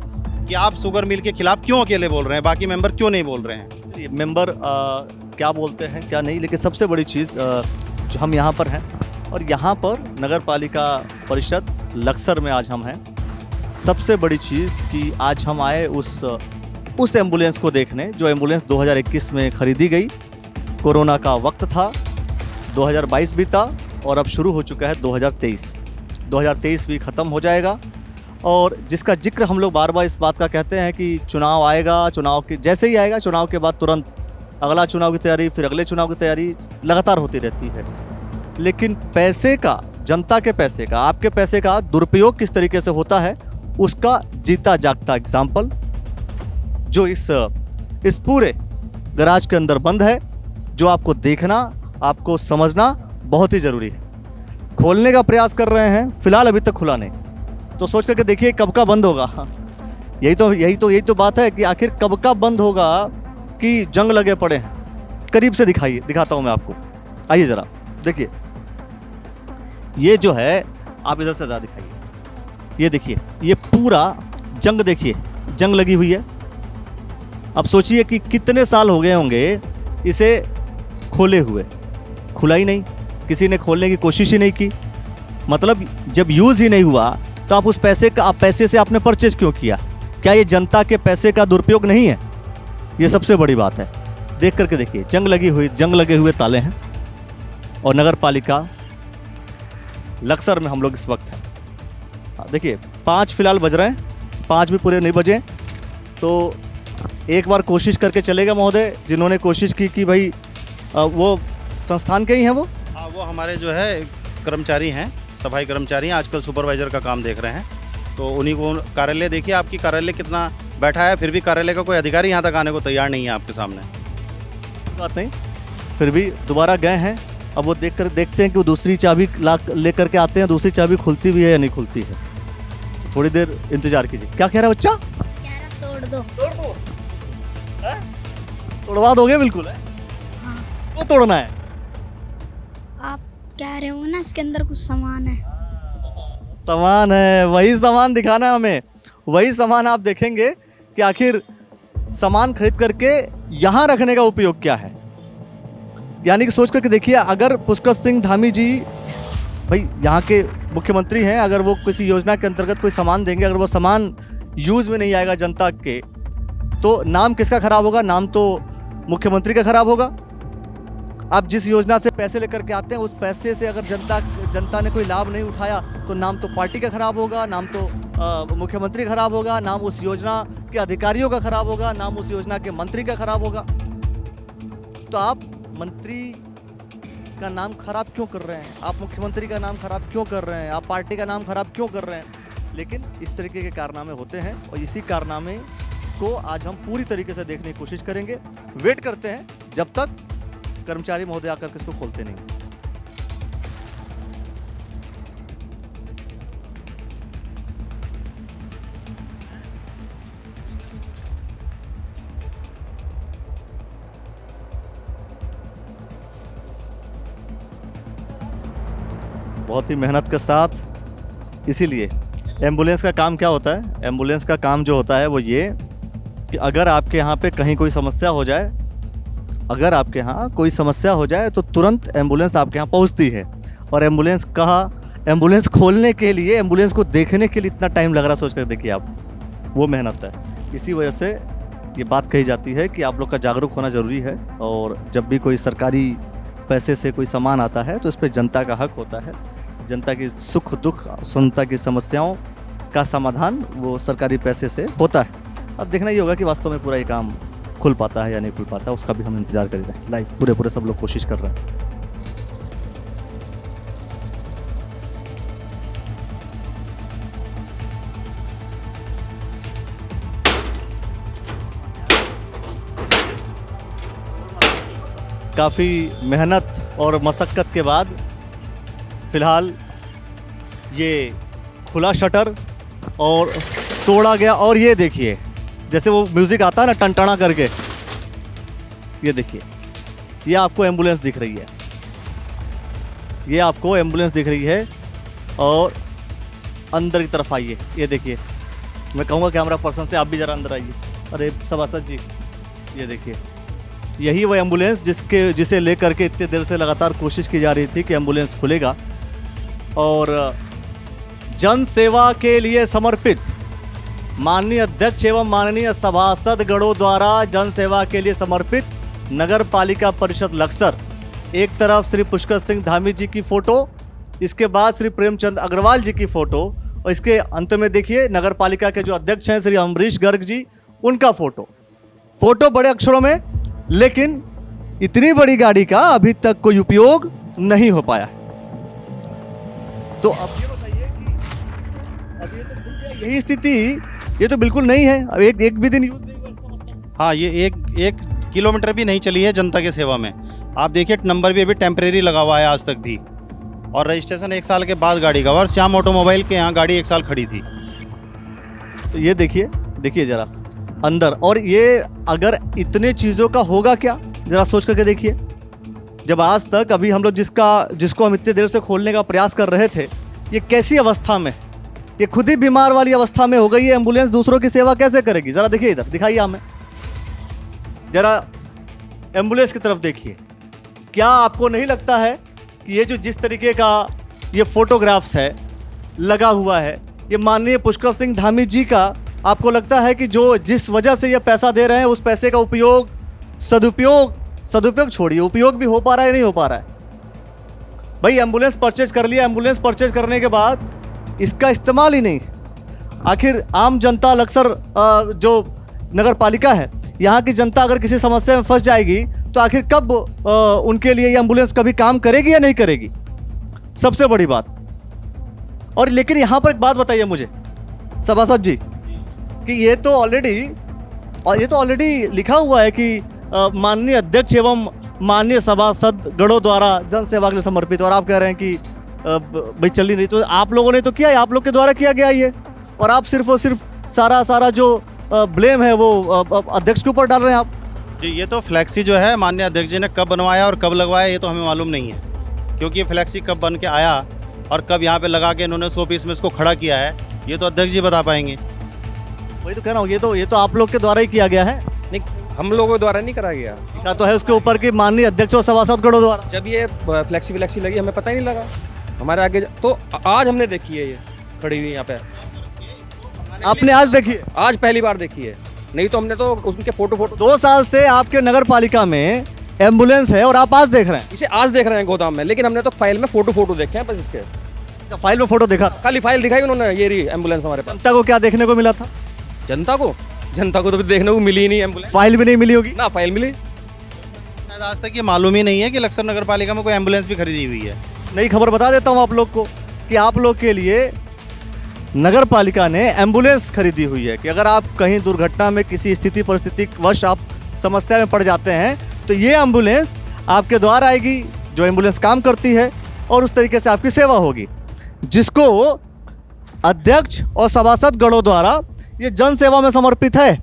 S4: कि आप शुगर मिल के खिलाफ क्यों अकेले बोल रहे हैं, बाकी मेंबर क्यों नहीं बोल रहे हैं।
S1: मेंबर क्या बोलते हैं क्या नहीं, लेकिन सबसे बड़ी चीज़ जो हम यहाँ पर हैं और यहाँ पर नगर पालिका परिषद लक्सर में आज हम हैं, सबसे बड़ी चीज़ कि आज हम आए उस एम्बुलेंस को देखने जो एम्बुलेंस 2021 में खरीदी गई। कोरोना का वक्त था, 2022 बीता और अब शुरू हो चुका है 2023 भी ख़त्म हो जाएगा। और जिसका जिक्र हम लोग बार बार इस बात का कहते हैं कि चुनाव आएगा, चुनाव के जैसे ही आएगा चुनाव के बाद तुरंत अगला चुनाव की तैयारी, फिर अगले चुनाव की तैयारी लगातार होती रहती है। लेकिन पैसे का, जनता के पैसे का, आपके पैसे का दुरुपयोग किस तरीके से होता है उसका जीता जागता एग्जाम्पल जो इस पूरे गराज के अंदर बंद है, जो आपको देखना, आपको समझना बहुत ही ज़रूरी है। खोलने का प्रयास कर रहे हैं, फिलहाल अभी तक खुला नहीं, तो सोच करके देखिए कब का बंद होगा। यही तो बात है कि आखिर कब का बंद होगा कि जंग लगे पड़े हैं। करीब से दिखाता हूँ मैं आपको, आइए ज़रा देखिए। ये जो है, आप इधर से ज़रा दिखाइए, ये देखिए, ये पूरा जंग देखिए, जंग लगी हुई है। अब सोचिए कि कितने साल हो गए होंगे इसे खोले हुए, खुला ही नहीं, किसी ने खोलने की कोशिश ही नहीं की। मतलब जब यूज़ ही नहीं हुआ तो आप उस पैसे से आपने परचेज क्यों किया? क्या ये जनता के पैसे का दुरुपयोग नहीं है? ये सबसे बड़ी बात है। देख करके देखिए, जंग लगे हुए ताले हैं और नगर पालिका लक्सर में हम लोग इस वक्त हैं। देखिए 5 फिलहाल बज रहे हैं, 5 भी पूरे नहीं बजे, तो एक बार कोशिश करके चलेगा महोदय, जिन्होंने कोशिश की कि भाई वो संस्थान के ही हैं वो।
S4: हाँ, वो हमारे जो है कर्मचारी हैं, सफाई कर्मचारी हैं, आजकल सुपरवाइज़र का काम देख रहे हैं, तो उन्हीं को कार्यालय देखिए, आपकी कार्यालय कितना बैठा है, फिर भी कार्यालय का कोई अधिकारी यहाँ तक आने को तैयार नहीं है आपके सामने।
S1: बात नहीं, फिर भी दोबारा गए हैं। अब वो देखते हैं कि वो दूसरी चाबी लेकर के आते हैं, दूसरी चाबी खुलती भी है या नहीं खुलती है। तो थोड़ी देर इंतजार कीजिए। क्या कह रहा है बच्चा?
S5: कह रहा तोड़ दो।
S1: तोड़ दो? तोड़वा दोगे? बिल्कुल है।
S5: हाँ।
S1: वो तोड़ना है।
S5: आप कह रहे हो ना इसके अंदर कुछ सामान है।
S1: सामान है, वही सामान दिखाना है हमें। वही सामान आप देखेंगे कि आखिर सामान खरीद करके यहाँ रखने का उपयोग क्या है। यानी कि सोच करके देखिए, अगर पुष्कर सिंह धामी जी भाई यहाँ के मुख्यमंत्री हैं, अगर वो किसी योजना के अंतर्गत कोई सामान देंगे, अगर वो सामान यूज़ में नहीं आएगा जनता के, तो नाम किसका खराब होगा? नाम तो मुख्यमंत्री का खराब होगा। आप जिस योजना से पैसे लेकर के आते हैं, उस पैसे से अगर जनता ने कोई लाभ नहीं उठाया, तो नाम तो पार्टी का खराब होगा, नाम तो मुख्यमंत्री खराब होगा, नाम उस योजना के अधिकारियों का खराब होगा, नाम उस योजना के मंत्री का खराब होगा। तो आप मंत्री का नाम खराब क्यों कर रहे हैं? आप मुख्यमंत्री का नाम खराब क्यों कर रहे हैं? आप पार्टी का नाम खराब क्यों कर रहे हैं? लेकिन इस तरीके के कारनामे होते हैं और इसी कारनामे को आज हम पूरी तरीके से देखने की कोशिश करेंगे। वेट करते हैं जब तक कर्मचारी महोदय आकर के इसको खोलते नहीं। बहुत ही मेहनत के साथ, इसीलिए एम्बुलेंस का काम क्या होता है? एम्बुलेंस का काम जो होता है वो ये कि अगर आपके यहाँ पे कहीं कोई समस्या हो जाए, अगर आपके यहाँ कोई समस्या हो जाए तो तुरंत एम्बुलेंस आपके यहाँ पहुँचती है। और एम्बुलेंस खोलने के लिए, एम्बुलेंस को देखने के लिए इतना टाइम लग रहा है, सोच कर देखिए आप, वो मेहनत है। इसी वजह से ये बात कही जाती है कि आप लोग का जागरूक होना ज़रूरी है। और जब भी कोई सरकारी पैसे से कोई सामान आता है तो इस पर जनता का हक होता है। जनता की सुख दुख, जनता की समस्याओं का समाधान वो सरकारी पैसे से होता है। अब देखना ही होगा कि वास्तव में पूरा ये काम खुल पाता है या नहीं खुल पाता, उसका भी हम इंतज़ार कर रहे हैं। लाइव पूरे सब लोग कोशिश कर रहे हैं। काफ़ी मेहनत और मशक्क़त के बाद फ़िलहाल ये खुला शटर और तोड़ा गया। और ये देखिए, जैसे वो म्यूज़िक आता है ना टनटना करके, ये देखिए, ये आपको एम्बुलेंस दिख रही है, ये आपको एम्बुलेंस दिख रही है। और अंदर की तरफ आइए, ये देखिए, मैं कहूँगा कैमरा पर्सन से आप भी ज़रा अंदर आइए। अरे सभासद जी, ये देखिए, यही वो एम्बुलेंस जिसे लेकर के इतने देर से लगातार कोशिश की जा रही थी कि एम्बुलेंस खुलेगा। और जन सेवा के लिए समर्पित माननीय अध्यक्ष एवं माननीय सभासद गणों द्वारा जन सेवा के लिए समर्पित नगर पालिका परिषद लक्सर, एक तरफ श्री पुष्कर सिंह धामी जी की फ़ोटो, इसके बाद श्री प्रेमचंद अग्रवाल जी की फ़ोटो, और इसके अंत में देखिए नगर पालिका के जो अध्यक्ष हैं श्री अमरीश गर्ग जी, उनका फ़ोटो बड़े अक्षरों में, लेकिन इतनी बड़ी गाड़ी का अभी तक कोई उपयोग नहीं हो पाया है। तो अब ये बताइए कि अब ये तो खुल गया, यही स्थिति, ये तो बिल्कुल नहीं है। अब एक भी दिन यूज़ नहीं हुआ इसका मतलब।
S4: हाँ, ये एक किलोमीटर भी नहीं चली है जनता के सेवा में। आप देखिए, नंबर भी अभी टेम्परेरी लगा हुआ है आज तक भी, और रजिस्ट्रेशन 1 साल के बाद गाड़ी का। और श्याम ऑटोमोबाइल के यहाँ गाड़ी 1 साल खड़ी थी।
S1: तो ये देखिए ज़रा अंदर। और ये अगर इतने चीज़ों का होगा क्या, ज़रा सोच करके देखिए। जब आज तक अभी हम लोग जिसको हम इतने देर से खोलने का प्रयास कर रहे थे, ये कैसी अवस्था में, ये खुद ही बीमार वाली अवस्था में हो गई है। एम्बुलेंस दूसरों की सेवा कैसे करेगी? ज़रा देखिए, इधर दिखाइए हमें, ज़रा एम्बुलेंस की तरफ देखिए। क्या आपको नहीं लगता है कि ये जो जिस तरीके का ये फोटोग्राफ्स है लगा हुआ है, ये माननीय पुष्कर सिंह धामी जी का, आपको लगता है कि जो जिस वजह से ये पैसा दे रहे हैं उस पैसे का उपयोग सदुपयोग छोड़िए, उपयोग भी हो पा रहा है नहीं हो पा रहा है। भाई एम्बुलेंस परचेज कर लिया, एम्बुलेंस परचेज करने के बाद इसका इस्तेमाल ही नहीं। आखिर आम जनता लक्सर जो नगर पालिका है, यहाँ की जनता अगर किसी समस्या में फंस जाएगी तो आखिर कब उनके लिए ये एम्बुलेंस कभी काम करेगी या नहीं करेगी, सबसे बड़ी बात। और लेकिन यहाँ पर एक बात बताइए मुझे सभासद जी कि ये तो ऑलरेडी लिखा हुआ है कि माननीय अध्यक्ष एवं माननीय सभासद गणों द्वारा जन सेवा के लिए समर्पित, और आप कह रहे हैं कि भाई चल ही नहीं। तो आप लोगों ने तो किया है, आप लोग के द्वारा किया गया ये, और आप सिर्फ और सिर्फ सारा जो ब्लेम है वो अध्यक्ष के ऊपर डाल रहे हैं आप।
S4: जी, ये तो फ्लैक्सी जो है माननीय अध्यक्ष जी ने कब बनवाया और कब लगवाया ये तो हमें मालूम नहीं है, क्योंकि ये फ्लैक्सी कब बन के आया और कब यहाँ पे लगा के इन्होंने 100 पीस में इसको खड़ा किया है, ये तो अध्यक्ष जी बता पाएंगे।
S1: वही तो कह रहा हूँ, ये तो आप लोग के द्वारा ही किया गया है।
S2: नहीं, हम लोगों द्वारा नहीं करा गया।
S1: क्या तो है उसके ऊपर कि माननीय अध्यक्ष और सभासद गणों द्वारा।
S2: जब ये फ्लैक्सी लगी हमें पता ही नहीं लगा, हमारे आगे तो आज हमने देखी है ये खड़ी हुई यहाँ पे।
S1: आपने आज देखी?
S2: आज पहली बार देखी है, नहीं तो हमने तो उनके फोटो
S1: 2 साल से आपके नगर पालिका में एम्बुलेंस है और आप आज देख रहे हैं।
S2: इसे आज देख रहे हैं गोदाम में, लेकिन हमने तो फाइल में फोटो देखे हैं बस इसके।
S1: अच्छा, फाइल में फोटो देखा?
S2: खाली फाइल दिखाई उन्होंने, ये रही एम्बुलेंस हमारे पास।
S1: जनता को क्या देखने को मिला था?
S2: जनता को तो देखने को मिली ही नहीं एम्बुलेंस।
S1: फाइल भी नहीं मिली होगी
S2: ना, फाइल मिली
S4: शायद आज तक ये मालूम ही नहीं है कि लक्सर नगर पालिका में कोई एम्बुलेंस भी खरीदी हुई है।
S1: नई खबर बता देता हूँ आप लोग को कि आप लोग के लिए नगर पालिका ने एम्बुलेंस खरीदी हुई है कि अगर आप कहीं दुर्घटना में किसी स्थिति परिस्थिति वश आप समस्या में पड़ जाते हैं तो ये एम्बुलेंस आपके द्वार आएगी, जो एम्बुलेंस काम करती है, और उस तरीके से आपकी सेवा होगी, जिसको अध्यक्ष और सभासद गणों द्वारा ये जन सेवा में समर्पित है।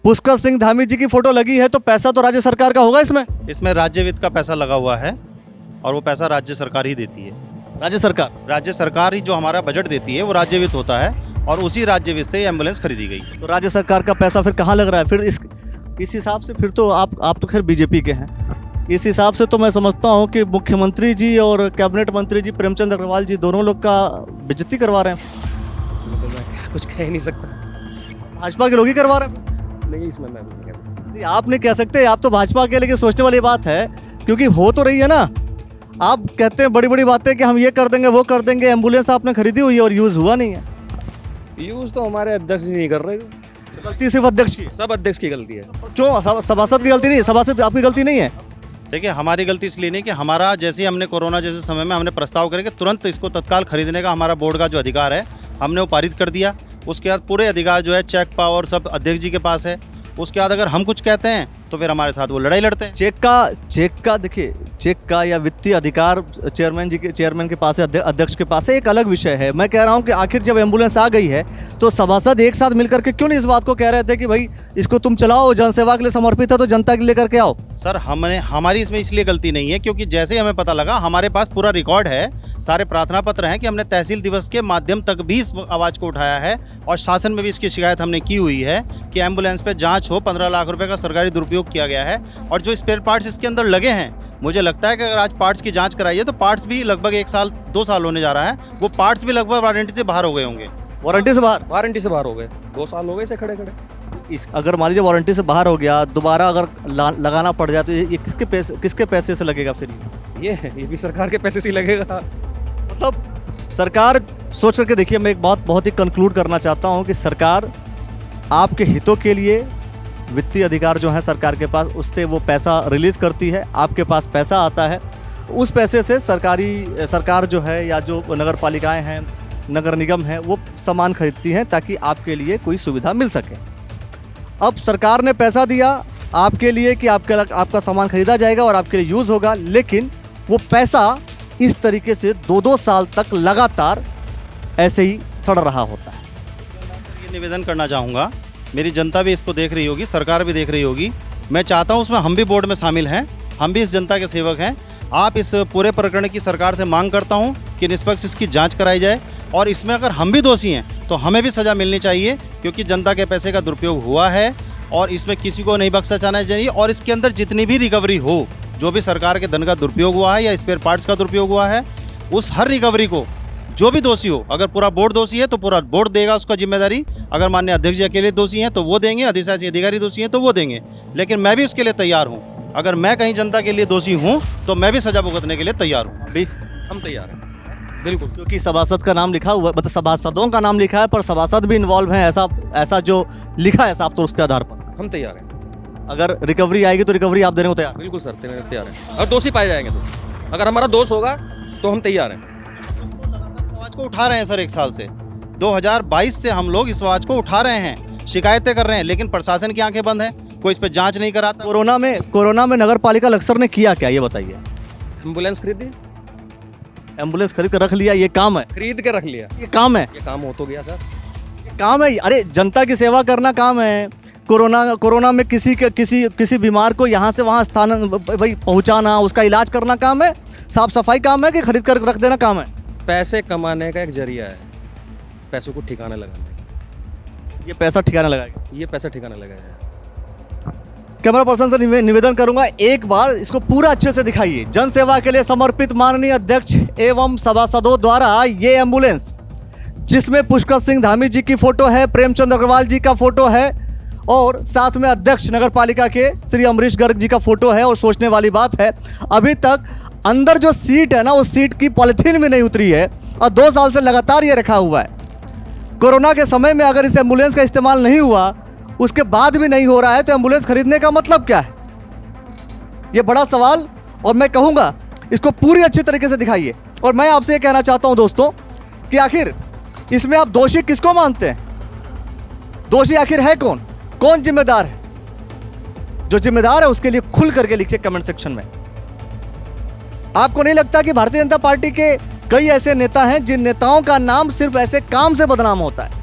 S1: पुष्कर सिंह धामी जी की फोटो लगी है तो पैसा तो राज्य सरकार का होगा
S4: इसमें राज्य वित्त का पैसा लगा हुआ है और वो पैसा राज्य सरकार ही देती है। राज्य सरकार ही जो हमारा बजट देती है वो राज्य वित्त होता है और उसी राज्य वित्त से ये एम्बुलेंस खरीदी गई।
S1: तो राज्य सरकार का पैसा फिर कहाँ लग रहा है? फिर इस हिसाब से फिर तो आप तो खैर बीजेपी के हैं, इस हिसाब से तो मैं समझता हूँ कि मुख्यमंत्री जी और कैबिनेट मंत्री जी प्रेमचंद अग्रवाल जी दोनों लोग का बेइज्जती करवा रहे हैं।
S2: इसमें तो मैं कुछ कह ही नहीं सकता।
S1: भाजपा के लोग ही करवा रहे हैं।
S2: नहीं, इसमें मैं नहीं कह सकता।
S1: नहीं, आप नहीं कह सकते, आप तो भाजपा के, लेकिन सोचने वाली बात है क्योंकि हो तो रही है ना। आप कहते हैं बड़ी बड़ी बातें कि हम ये कर देंगे वो कर देंगे, एम्बुलेंस आपने खरीदी हुई है और यूज़ हुआ नहीं है।
S2: यूज़ तो हमारे अध्यक्ष जी नहीं कर रहे,
S1: गलती सिर्फ अध्यक्ष की?
S2: सब अध्यक्ष की गलती है।
S1: क्यों? सभासद की गलती नहीं? सभासद आपकी गलती नहीं है?
S4: देखिए, हमारी गलती इसलिए नहीं कि हमारा जैसे ही हमने कोरोना जैसे समय में हमने प्रस्ताव करके तुरंत इसको तत्काल खरीदने का हमारा बोर्ड का जो अधिकार है हमने वो पारित कर दिया। उसके बाद पूरे अधिकार जो है चेक पावर सब अध्यक्ष जी के पास है। उसके बाद अगर हम कुछ कहते हैं तो फिर हमारे साथ वो लड़ाई लड़ते हैं।
S1: चेक का देखिए, चेक का या वित्तीय अधिकार चेयरमैन के पास है, अध्यक्ष के पास है, एक अलग विषय है। मैं कह रहा हूं कि आखिर जब एम्बुलेंस आ गई है तो सभासद एक साथ मिलकर के क्यों नहीं इस बात को कह रहे थे कि भाई इसको तुम चलाओ, जनसेवा के लिए समर्पित है तो जनता के लिए करके आओ।
S4: सर, हमारी इसमें इसलिए गलती नहीं है क्योंकि जैसे ही हमें पता लगा, हमारे पास पूरा रिकॉर्ड है, सारे प्रार्थना पत्र हैं कि हमने तहसील दिवस के माध्यम तक भी इस आवाज़ को उठाया है और शासन में भी इसकी शिकायत हमने की हुई है कि एम्बुलेंस पे जांच हो। 15 लाख रुपए का सरकारी दुरुपयोग किया गया है और जो स्पेयर पार्ट्स इसके अंदर लगे हैं, मुझे लगता है कि अगर आज पार्ट्स की जांच कराइए तो पार्ट्स भी लगभग 1 साल 2 साल होने जा रहा है, वो पार्ट्स भी लगभग वारंटी से बाहर हो गए होंगे।
S1: वारंटी से बाहर?
S2: वारंटी से बाहर हो गए, 2 साल हो गए इसे खड़े।
S1: अगर मान लीजिए वारंटी से बाहर हो गया, दोबारा अगर लगाना पड़ जाए तो ये किसके पैसे से लगेगा फिर?
S2: ये भी सरकार के पैसे से लगेगा।
S1: मतलब सरकार सोच करके देखिए, मैं एक बात बहुत ही कंक्लूड करना चाहता हूँ कि सरकार आपके हितों के लिए वित्तीय अधिकार जो है सरकार के पास, उससे वो पैसा रिलीज़ करती है, आपके पास पैसा आता है, उस पैसे से सरकार जो है या जो नगर पालिकाएँ हैं, नगर निगम है, वो सामान खरीदती हैं ताकि आपके लिए कोई सुविधा मिल सके। अब सरकार ने पैसा दिया आपके लिए कि आपका सामान खरीदा जाएगा और आपके लिए यूज़ होगा, लेकिन वो पैसा इस तरीके से 2-2 साल तक लगातार ऐसे ही सड़ रहा होता है।
S4: ये निवेदन करना चाहूँगा, मेरी जनता भी इसको देख रही होगी, सरकार भी देख रही होगी, मैं चाहता हूँ उसमें हम भी बोर्ड में शामिल हैं, हम भी इस जनता के सेवक हैं। आप इस पूरे प्रकरण की सरकार से मांग करता हूँ कि निष्पक्ष इसकी जांच कराई जाए और इसमें अगर हम भी दोषी हैं तो हमें भी सज़ा मिलनी चाहिए, क्योंकि जनता के पैसे का दुरुपयोग हुआ है और इसमें किसी को नहीं बख्शा जाना चाहिए। और इसके अंदर जितनी भी रिकवरी हो, जो भी सरकार के धन का दुरुपयोग हुआ है या स्पेयर पार्ट्स का दुरुपयोग हुआ है, उस हर रिकवरी को जो भी दोषी हो, अगर पूरा बोर्ड दोषी है तो पूरा बोर्ड देगा उसका जिम्मेदारी, अगर माननीय अध्यक्ष जी अकेले दोषी हैं तो वो देंगे, अधिशासी अधिकारी दोषी हैं तो वो देंगे, लेकिन मैं भी उसके लिए तैयार हूँ। अगर मैं कहीं जनता के लिए दोषी हूँ तो मैं भी सजा भुगतने के लिए तैयार हूँ।
S1: अभी
S2: हम तैयार हैं, बिल्कुल।
S1: क्योंकि सभासद का नाम लिखा हुआ, मतलब सभासदों का नाम लिखा है पर सभासद भी इन्वॉल्व हैं, ऐसा जो लिखा है साफ, तो उसके आधार पर
S2: हम तैयार हैं,
S1: अगर रिकवरी आएगी तो रिकवरी आप देने को तैयार।
S2: बिल्कुल सर, तैयार हैं। अगर दोषी पाए जाएंगे तो, अगर हमारा दोष होगा तो हम तैयार हैं।
S4: आवाज को उठा रहे हैं सर, 1 साल से 2022 से हम लोग इस आवाज को उठा रहे हैं, शिकायतें कर रहे हैं, लेकिन प्रशासन की आंखें बंद हैं, कोई इस पर जांच नहीं कराता।
S1: कोरोना में नगर पालिका लक्सर ने किया क्या, ये बताइए।
S2: एम्बुलेंस खरीदी,
S1: एम्बुलेंस खरीद कर रख लिया, ये काम है?
S2: खरीद के रख लिया,
S1: ये काम है?
S2: ये काम हो तो गया सर,
S1: ये काम है? अरे जनता की सेवा करना काम है। कोरोना में किसी बीमार को यहाँ से वहाँ स्थान भाई पहुँचाना, उसका इलाज करना काम है? साफ सफाई काम है कि खरीद कर रख देना काम है?
S2: पैसे कमाने का एक जरिया है, पैसों को ठिकाने लगाने का।
S1: ये पैसा ठिकाना लगाएगा,
S2: ये पैसा ठिकाने लगाया।
S1: कैमरा पर्सन से निवेदन करूंगा, एक बार इसको पूरा अच्छे से दिखाइए। जन सेवा के लिए समर्पित माननीय अध्यक्ष एवं सभासदों द्वारा ये एम्बुलेंस, जिसमें पुष्कर सिंह धामी जी की फोटो है, प्रेमचंद अग्रवाल जी का फोटो है और साथ में अध्यक्ष नगर पालिका के श्री अमरीश गर्ग जी का फोटो है। और सोचने वाली बात है, अभी तक अंदर जो सीट है ना, उस सीट की पॉलिथीन भी नहीं उतरी है और 2 साल से लगातार ये रखा हुआ है। कोरोना के समय में अगर इस एम्बुलेंस का इस्तेमाल नहीं हुआ, उसके बाद भी नहीं हो रहा है, तो एम्बुलेंस खरीदने का मतलब क्या है? ये बड़ा सवाल, और मैं कहूँगा इसको पूरी अच्छी तरीके से दिखाइए। और मैं आपसे ये कहना चाहता हूँ दोस्तों कि आखिर इसमें आप दोषी किसको मानते हैं? दोषी आखिर है कौन? कौन जिम्मेदार है? जो जिम्मेदार है उसके लिए खुल करके लिखिए कमेंट सेक्शन में। आपको नहीं लगता कि भारतीय जनता पार्टी के कई ऐसे नेता हैं जिन नेताओं का नाम सिर्फ ऐसे काम से बदनाम होता है?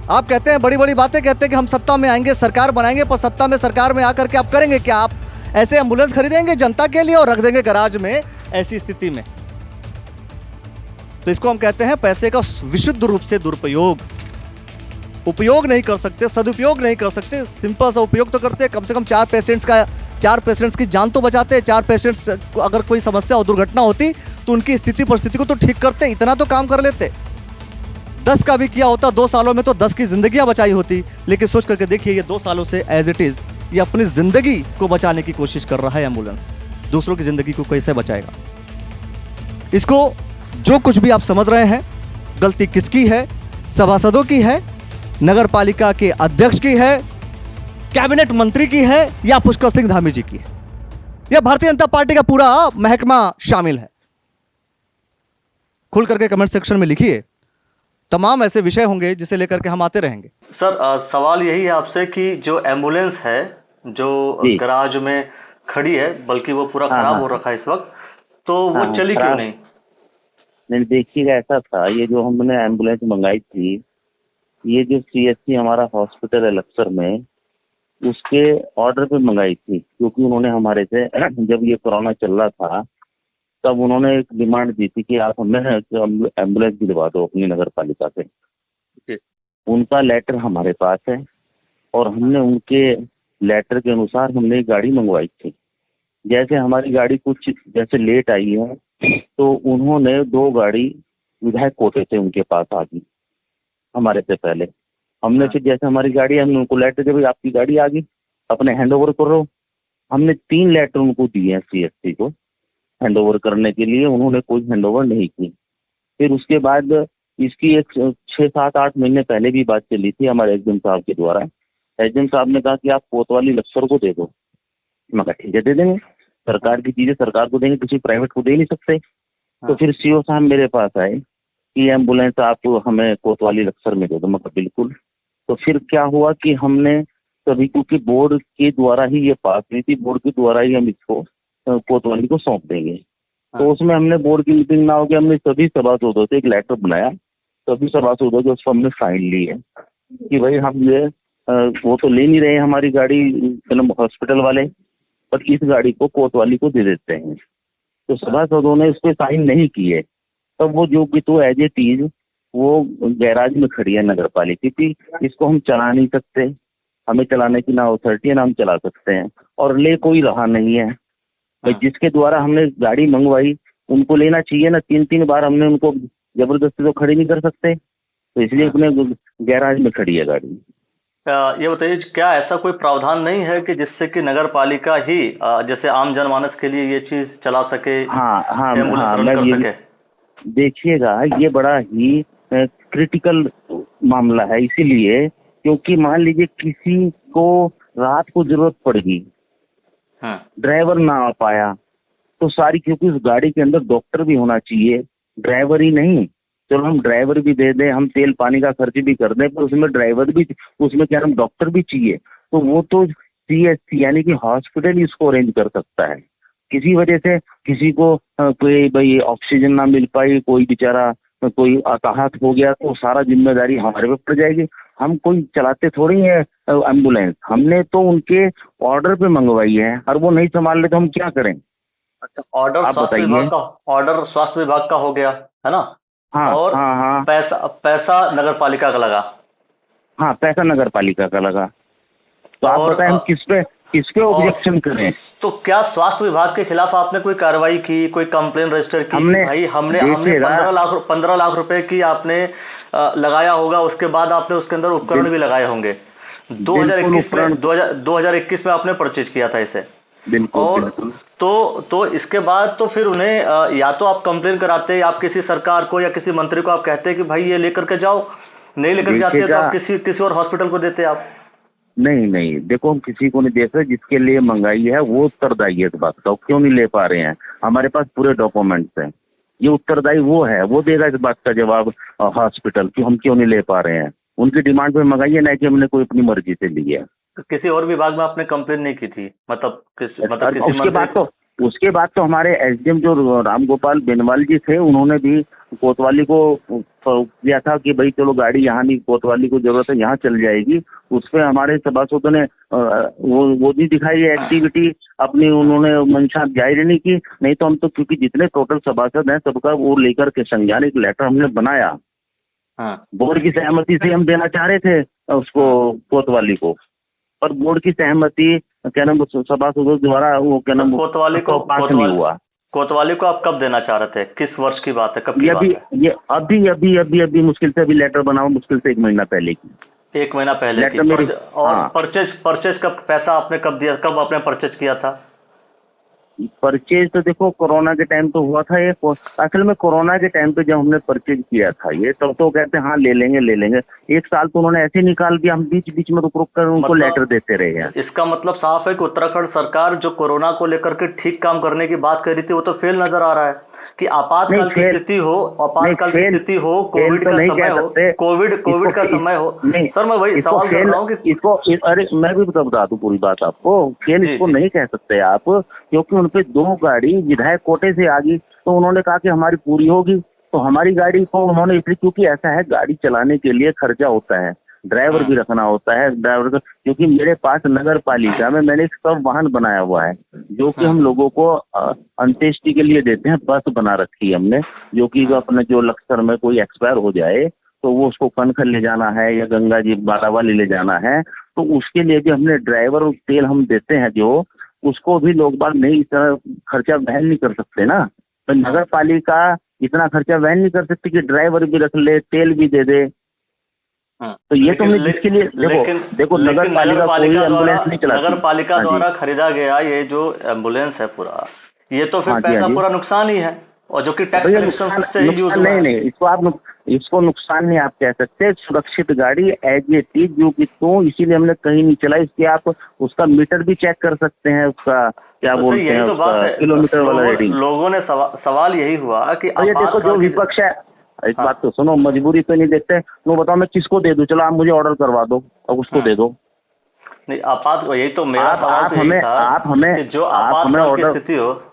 S1: आप कहते हैं, बड़ी बड़ी बातें कहते हैं कि हम सत्ता में आएंगे, सरकार बनाएंगे, पर सत्ता में सरकार में आकर के आप करेंगे क्या? आप ऐसे एम्बुलेंस खरीदेंगे जनता के लिए और रख देंगे गराज में ऐसी स्थिति में? तो इसको हम कहते हैं पैसे का विशुद्ध रूप से दुरुपयोग। उपयोग नहीं कर सकते, सदुपयोग नहीं कर सकते, सिंपल सा उपयोग तो करते हैं। कम से कम 4 पेशेंट्स की जान तो बचाते हैं। 4 पेशेंट्स को अगर कोई समस्या और दुर्घटना होती तो उनकी स्थिति परिस्थिति को तो ठीक करते, इतना तो काम कर लेते। 10 का भी किया होता 2 सालों में तो 10 की जिंदगियां बचाई होती। लेकिन सोच करके देखिए, ये 2 सालों से एज इट इज ये अपनी जिंदगी को बचाने की कोशिश कर रहा है एम्बुलेंस। दूसरों की जिंदगी को कैसे बचाएगा? इसको जो कुछ भी आप समझ रहे हैं, गलती किसकी है? सभासदों की है, नगर पालिका के अध्यक्ष की है, कैबिनेट मंत्री की है, या पुष्कर सिंह धामी जी की है, या भारतीय जनता पार्टी का पूरा महकमा शामिल है? खुल करके कमेंट सेक्शन में लिखिए। तमाम ऐसे विषय होंगे जिसे लेकर के हम आते रहेंगे।
S7: सर सवाल यही है आपसे कि जो एम्बुलेंस है जो गराज में खड़ी है, बल्कि वो पूरा खराब हो रखा है इस वक्त, तो वो चली क्यों नहीं?
S6: नहीं, देखिएगा ऐसा था, ये जो हमने एम्बुलेंस मंगाई थी, ये जो CHC हमारा हॉस्पिटल है लक्सर में, उसके ऑर्डर पे मंगाई थी। क्योंकि उन्होंने हमारे से जब ये कोरोना चल रहा था तब उन्होंने एक डिमांड दी थी कि आप हमें एम्बुलेंस दिलवा दो अपनी नगर पालिका से। उनका लेटर हमारे पास है और हमने उनके लेटर के अनुसार हमने एक गाड़ी मंगवाई थी। जैसे हमारी गाड़ी कुछ जैसे लेट आई है तो उन्होंने 2 गाड़ी विधायक कोटे से उनके पास आ गई हमारे से पहले। हमने फिर जैसे हमारी गाड़ी, हमने उनको लेटर दिया, भाई आपकी गाड़ी आ गई, अपने हैंड ओवर करो। हमने 3 लेटर उनको दिए हैं CHC को हैंड ओवर करने के लिए, उन्होंने कोई हैंड ओवर नहीं की। फिर उसके बाद इसकी एक 6-7-8 महीने पहले भी बात चली थी हमारे एसडीएम साहब के द्वारा। एसडीएम साहब ने कहा कि आप कोतवाली लक्सर को दे दो। मैं कहा ठीक है दे देंगे, सरकार की चीजें सरकार को देंगे, किसी प्राइवेट को दे नहीं सकते। तो फिर CO साहब मेरे पास आए कि एम्बुलेंस आप हमें कोतवाली लक्सर में दे दो। मैं कहा बिल्कुल। तो फिर क्या हुआ कि हमने सभी, क्योंकि बोर्ड के द्वारा ही ये पास हुई थी, बोर्ड के द्वारा ही हम इसको कोतवाली को सौंप देंगे। तो उसमें हमने बोर्ड की मीटिंग ना होकर हमने सभी सभासदों से एक लेटर बनाया, सभी सभासदों के उस पर हमने साइन ली है कि भाई हम ये वो तो ले नहीं रहे हमारी गाड़ी हॉस्पिटल वाले, पर इस गाड़ी को कोतवाली को दे देते हैं। तो सभासदों ने इस पर साइन नहीं किए। तब वो जो कि तो एज ए टीज वो गैराज में खड़ी है नगर पालिका की, इसको हम चला नहीं सकते, हमें चलाने की ना अथॉरिटी है ना हम चला सकते हैं, और ले कोई रहा नहीं है। जिसके द्वारा हमने गाड़ी मंगवाई उनको लेना चाहिए ना। 3-3 बार हमने उनको जबरदस्ती तो खड़ी नहीं कर सकते, तो इसलिए अपने गैराज में खड़ी है गाड़ी।
S7: ये बताइए, क्या ऐसा कोई प्रावधान नहीं है कि जिससे कि नगर पालिका ही जैसे आम जनमानस के लिए ये चीज चला सके?
S6: हाँ,
S7: एम्बुलेंस रन
S6: मैं
S7: कर
S6: ये
S7: सके?
S6: देखिएगा, ये बड़ा ही क्रिटिकल मामला है, इसीलिए क्योंकि मान लीजिए किसी को रात को जरूरत पड़ गई, ड्राइवर ना आ पाया, तो सारी, क्योंकि उस गाड़ी के अंदर डॉक्टर भी होना चाहिए, ड्राइवर ही नहीं। चलो हम ड्राइवर भी दे दें, हम तेल पानी का खर्च भी कर दें, पर उसमें ड्राइवर भी, उसमें क्या नाम, डॉक्टर भी चाहिए। तो वो तो CHC यानी कि हॉस्पिटल इसको अरेंज कर सकता है। किसी वजह से किसी को कोई भाई ऑक्सीजन ना मिल पाई, कोई बेचारा कोई अताहत हो गया, तो सारा जिम्मेदारी हमारे पे पड़ जाएगी। हम कोई चलाते थोड़ी है एम्बुलेंस, हमने तो उनके ऑर्डर पे मंगवाई है, और वो नहीं संभाल ले तो हम क्या करें?
S7: अच्छा, ऑर्डर
S6: आप
S7: स्वास्थ्य
S6: बताइए।
S7: विभाग का, ऑर्डर स्वास्थ्य विभाग का हो गया है ना?
S6: हाँ,
S7: और
S6: हाँ,
S7: पैसा नगर पालिका का लगा।
S6: हाँ, पैसा नगर पालिका का लगा। तो आप
S7: और
S6: बताएं हम किस पे ऑब्जेक्शन करें?
S7: तो क्या स्वास्थ्य विभाग के खिलाफ आपने कोई कार्रवाई की, कोई कंप्लेन रजिस्टर की? भाई हमने 15 लाख रुपए की आपने लगाया होगा, उसके बाद आपने उसके अंदर उपकरण भी लगाए होंगे। 2021 में आपने परचेज किया था इसे।
S6: बिल्कुल।
S7: तो इसके बाद तो फिर उन्हें या तो आप कंप्लेन कराते, आप किसी सरकार को या किसी मंत्री को आप कहते कि भाई ये लेकर के जाओ, नहीं लेकर जाते तो आप किसी और हॉस्पिटल को देते आप।
S6: नहीं, देखो हम किसी को नहीं दे सकते, जिसके लिए मंगाई है वो उत्तरदायी है इस बात का। क्यों नहीं ले पा रहे हैं? हमारे पास पूरे डॉक्यूमेंट्स हैं, ये उत्तरदायी वो है, वो देगा इस बात का जवाब हॉस्पिटल कि हम क्यों नहीं ले पा रहे हैं। उनकी डिमांड पे मंगाई है, ना कि हमने कोई अपनी मर्जी से ली है।
S7: किसी और विभाग में आपने कंप्लेन नहीं की थी?
S6: उसके बाद तो हमारे SDM जो रामगोपाल बेनवाल जी थे, उन्होंने भी कोतवाली को किया था कि भाई चलो गाड़ी यहाँ नहीं, कोतवाली को जरूरत है यहाँ चल जाएगी। उस पर हमारे सभासदों ने वो नहीं दिखाई एक्टिविटी अपनी, उन्होंने मंशा जाहिर नहीं की। नहीं तो हम तो, क्योंकि जितने टोटल सभासद हैं सबका वो लेकर के संज्ञानिक लेटर हमने बनाया। बोर्ड की सहमति से हम देना चाह रहे थे उसको, कोतवाली को, पर बोर्ड की सहमति क्या नाम सभासदों द्वारा वो क्या नाम
S7: कोतवाली को
S6: पास नहीं हुआ।
S7: कोतवाली को आप कब देना चाह रहे थे? किस वर्ष की बात है, कब की बात है?
S6: ये अभी मुश्किल से, अभी लेटर बनाओ मुश्किल से 1 महीना पहले की।
S7: 1 महीना पहले की। और परचेज का पैसा आपने कब दिया, कब आपने परचेज किया था?
S6: परचेज तो देखो कोरोना के टाइम तो हुआ था ये। असल में कोरोना के टाइम पे जब हमने परचेज किया था ये, तब तो कहते हैं हाँ ले लेंगे। 1 साल तो उन्होंने ऐसे निकाल दिया, हम बीच में रुक कर उनको लेटर देते रहे हैं।
S7: इसका मतलब साफ है कि उत्तराखंड सरकार जो कोरोना को लेकर के ठीक काम करने की बात कर रही थी, वो तो फेल नजर आ रहा है। कि आपातकाल की स्थिति हो, कोविड का समय हो, कोविड का समय हो। सर मैं वही सवाल कर रहा हूँ कि
S6: इसको, अरे मैं भी बता दूं पूरी बात आपको। फेल इसको नहीं कह सकते आप, क्योंकि उनपे 2 गाड़ी विधायक कोटे से आ गई, तो उन्होंने कहा कि हमारी पूरी होगी। तो हमारी गाड़ी को उन्होंने, इसलिए क्योंकि ऐसा है गाड़ी चलाने के लिए खर्चा होता है, ड्राइवर भी रखना होता है ड्राइवर का। क्योंकि मेरे पास नगर पालिका में मैंने एक सब वाहन बनाया हुआ है, जो कि हम लोगों को अंत्येष्टि के लिए देते हैं। बस बना रखी है हमने, जो कि अपने जो लक्सर में कोई एक्सपायर हो जाए तो वो उसको कनखल ले जाना है या गंगा जी बारावाली ले जाना है, तो उसके लिए भी हमने ड्राइवर और तेल हम देते हैं, जो उसको भी लोग बाग नहीं इस तरह खर्चा वहन नहीं कर सकते ना। तो नगर पालिका इतना खर्चा वहन नहीं कर सकती कि ड्राइवर भी रख ले, तेल भी दे दे। तो ये तो हमने जिसके लिए देखो नगर पालिका कोई एम्बुलेंस नहीं चलाती।
S7: नगर पालिका द्वारा खरीदा गया ये जो एम्बुलेंस है पूरा, ये तो फिर पैसा पूरा नुकसान ही है, और जो कि टैक्स कलेक्शन से ही यूज हुआ है।
S6: नहीं, इसको नुकसान नहीं आप कह सकते। सुरक्षित गाड़ी एज ए टीज जो कि, तो इसीलिए हमने कहीं नहीं चलाई। इसके आप उसका मीटर भी चेक कर सकते हैं, उसका क्या बोलते हैं, उसका किलोमीटर वाला रीडिंग।
S7: लोगों ने सवाल यही हुआ कि
S6: ये देखो जो विपक्ष है, एक बात तो सुनो, मजबूरी पे नहीं देखते। वो बताओ मैं किसको दे दूं? चलो आप मुझे ऑर्डर करवा दो और उसको दे दो।
S7: नहीं आपात, यही तो मेरा सवाल
S6: आप हमें
S7: जो आपातकाल की स्थिति हो,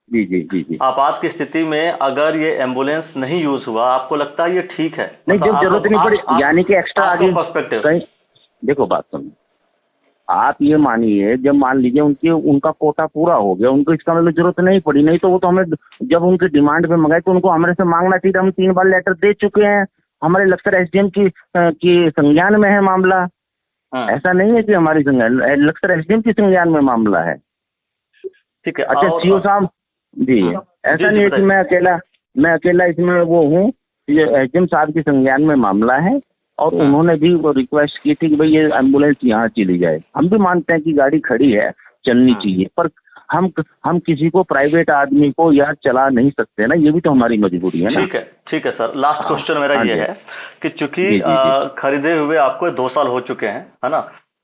S6: जी
S7: आपात की स्थिति में अगर ये एम्बुलेंस नहीं यूज हुआ, आपको लगता है ये ठीक है?
S6: नहीं, जब जरूरत नहीं पड़ी, यानी कि एक्स्ट्रा आगे
S7: पर्सपेक्टिव
S6: कहीं। देखो बात सुनो, आप ये मानिए जब मान लीजिए उनका कोटा पूरा हो गया, उनको इसका मतलब जरूरत नहीं पड़ी। नहीं तो वो तो हमें जब उनकी डिमांड पे मंगाई तो उनको हमारे से मांगना चाहिए। हम 3 बार लेटर दे चुके हैं, हमारे लक्सर SDM की संज्ञान में है मामला। ऐसा नहीं है कि हमारी संज्ञान, लक्सर SDM की संज्ञान में मामला है।
S7: ठीक है।
S6: अच्छा CO साहब जी, ऐसा नहीं है कि मैं अकेला इसमें वो हूँ। ये एचएम साहब के संज्ञान में मामला है और उन्होंने भी वो रिक्वेस्ट की थी कि भाई ये एम्बुलेंस यहाँ चली जाए। हम भी मानते हैं कि गाड़ी खड़ी है, चलनी चाहिए, पर हम किसी को, प्राइवेट आदमी को यार चला नहीं सकते ना, ये भी तो हमारी मजबूरी है ना।
S7: ठीक है सर, लास्ट क्वेश्चन मेरा ये है कि चूंकि खरीदे हुए आपको 2 साल हो चुके हैं, है ना,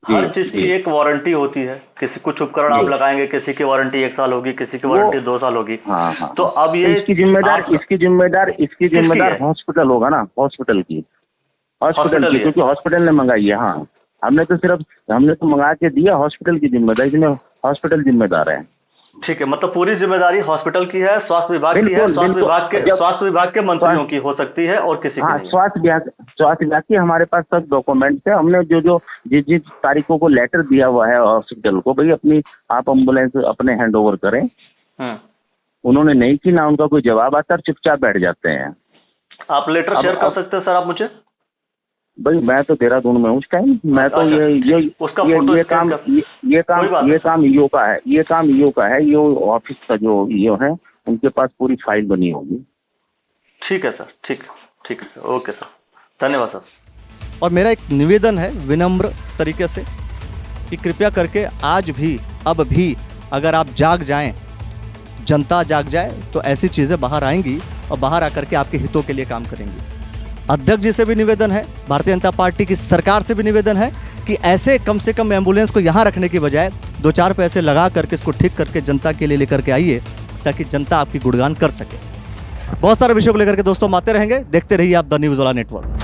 S7: हर चीज की एक वारंटी होती है। किसी कुछ उपकरण आप लगाएंगे, किसी की वारंटी 1 साल होगी, किसी की वारंटी 2 साल होगी।
S6: हाँ।
S7: तो अब ये
S6: इसकी जिम्मेदार हॉस्पिटल होगा ना, हॉस्पिटल की, क्योंकि हॉस्पिटल ने मंगाई है। हाँ, हमने तो मंगा के दिया, हॉस्पिटल की जिम्मेदारी, इसमें हॉस्पिटल जिम्मेदार है।
S7: ठीक है, मतलब पूरी जिम्मेदारी हॉस्पिटल की है, स्वास्थ्य विभाग की है, स्वास्थ्य विभाग के मंत्रियों की हो सकती है और किसी की नहीं।
S6: स्वास्थ्य विभाग की हमारे पास सब डॉक्यूमेंट्स है। हमने जिस तारीखों को लेटर दिया हुआ है हॉस्पिटल को, भाई अपनी आप एम्बुलेंस अपने हैंड ओवर करें, उन्होंने नहीं की ना, उनका कोई जवाब आता, चुपचाप बैठ जाते हैं।
S7: आप लेटर शेयर कर सकते हैं सर आप मुझे?
S6: भाई मैं तो देहरादून में हूँ उस टाइम, मैं तो ये काम ईओ का है, ये ऑफिस का जो ईओ है उनके पास पूरी फाइल बनी होगी।
S7: ठीक है सर, ठीक है सर, ओके सर, धन्यवाद सर।
S1: और मेरा एक निवेदन है विनम्र तरीके से कि कृपया करके आज भी, अब भी अगर आप जाग जाएं, जनता जाग जाए, तो ऐसी चीज़ें बाहर आएंगी और बाहर आकर के आपके हितों के लिए काम करेंगी। अध्यक्ष जी से भी निवेदन है, भारतीय जनता पार्टी की सरकार से भी निवेदन है कि ऐसे कम से कम एम्बुलेंस को यहाँ रखने की बजाय 2-4 पैसे लगा करके इसको ठीक करके जनता के लिए लेकर के आइए, ताकि जनता आपकी गुणगान कर सके। बहुत सारे विषयों को लेकर के दोस्तों हम आते रहेंगे, देखते रहिए आप द न्यूज़ वाला नेटवर्क।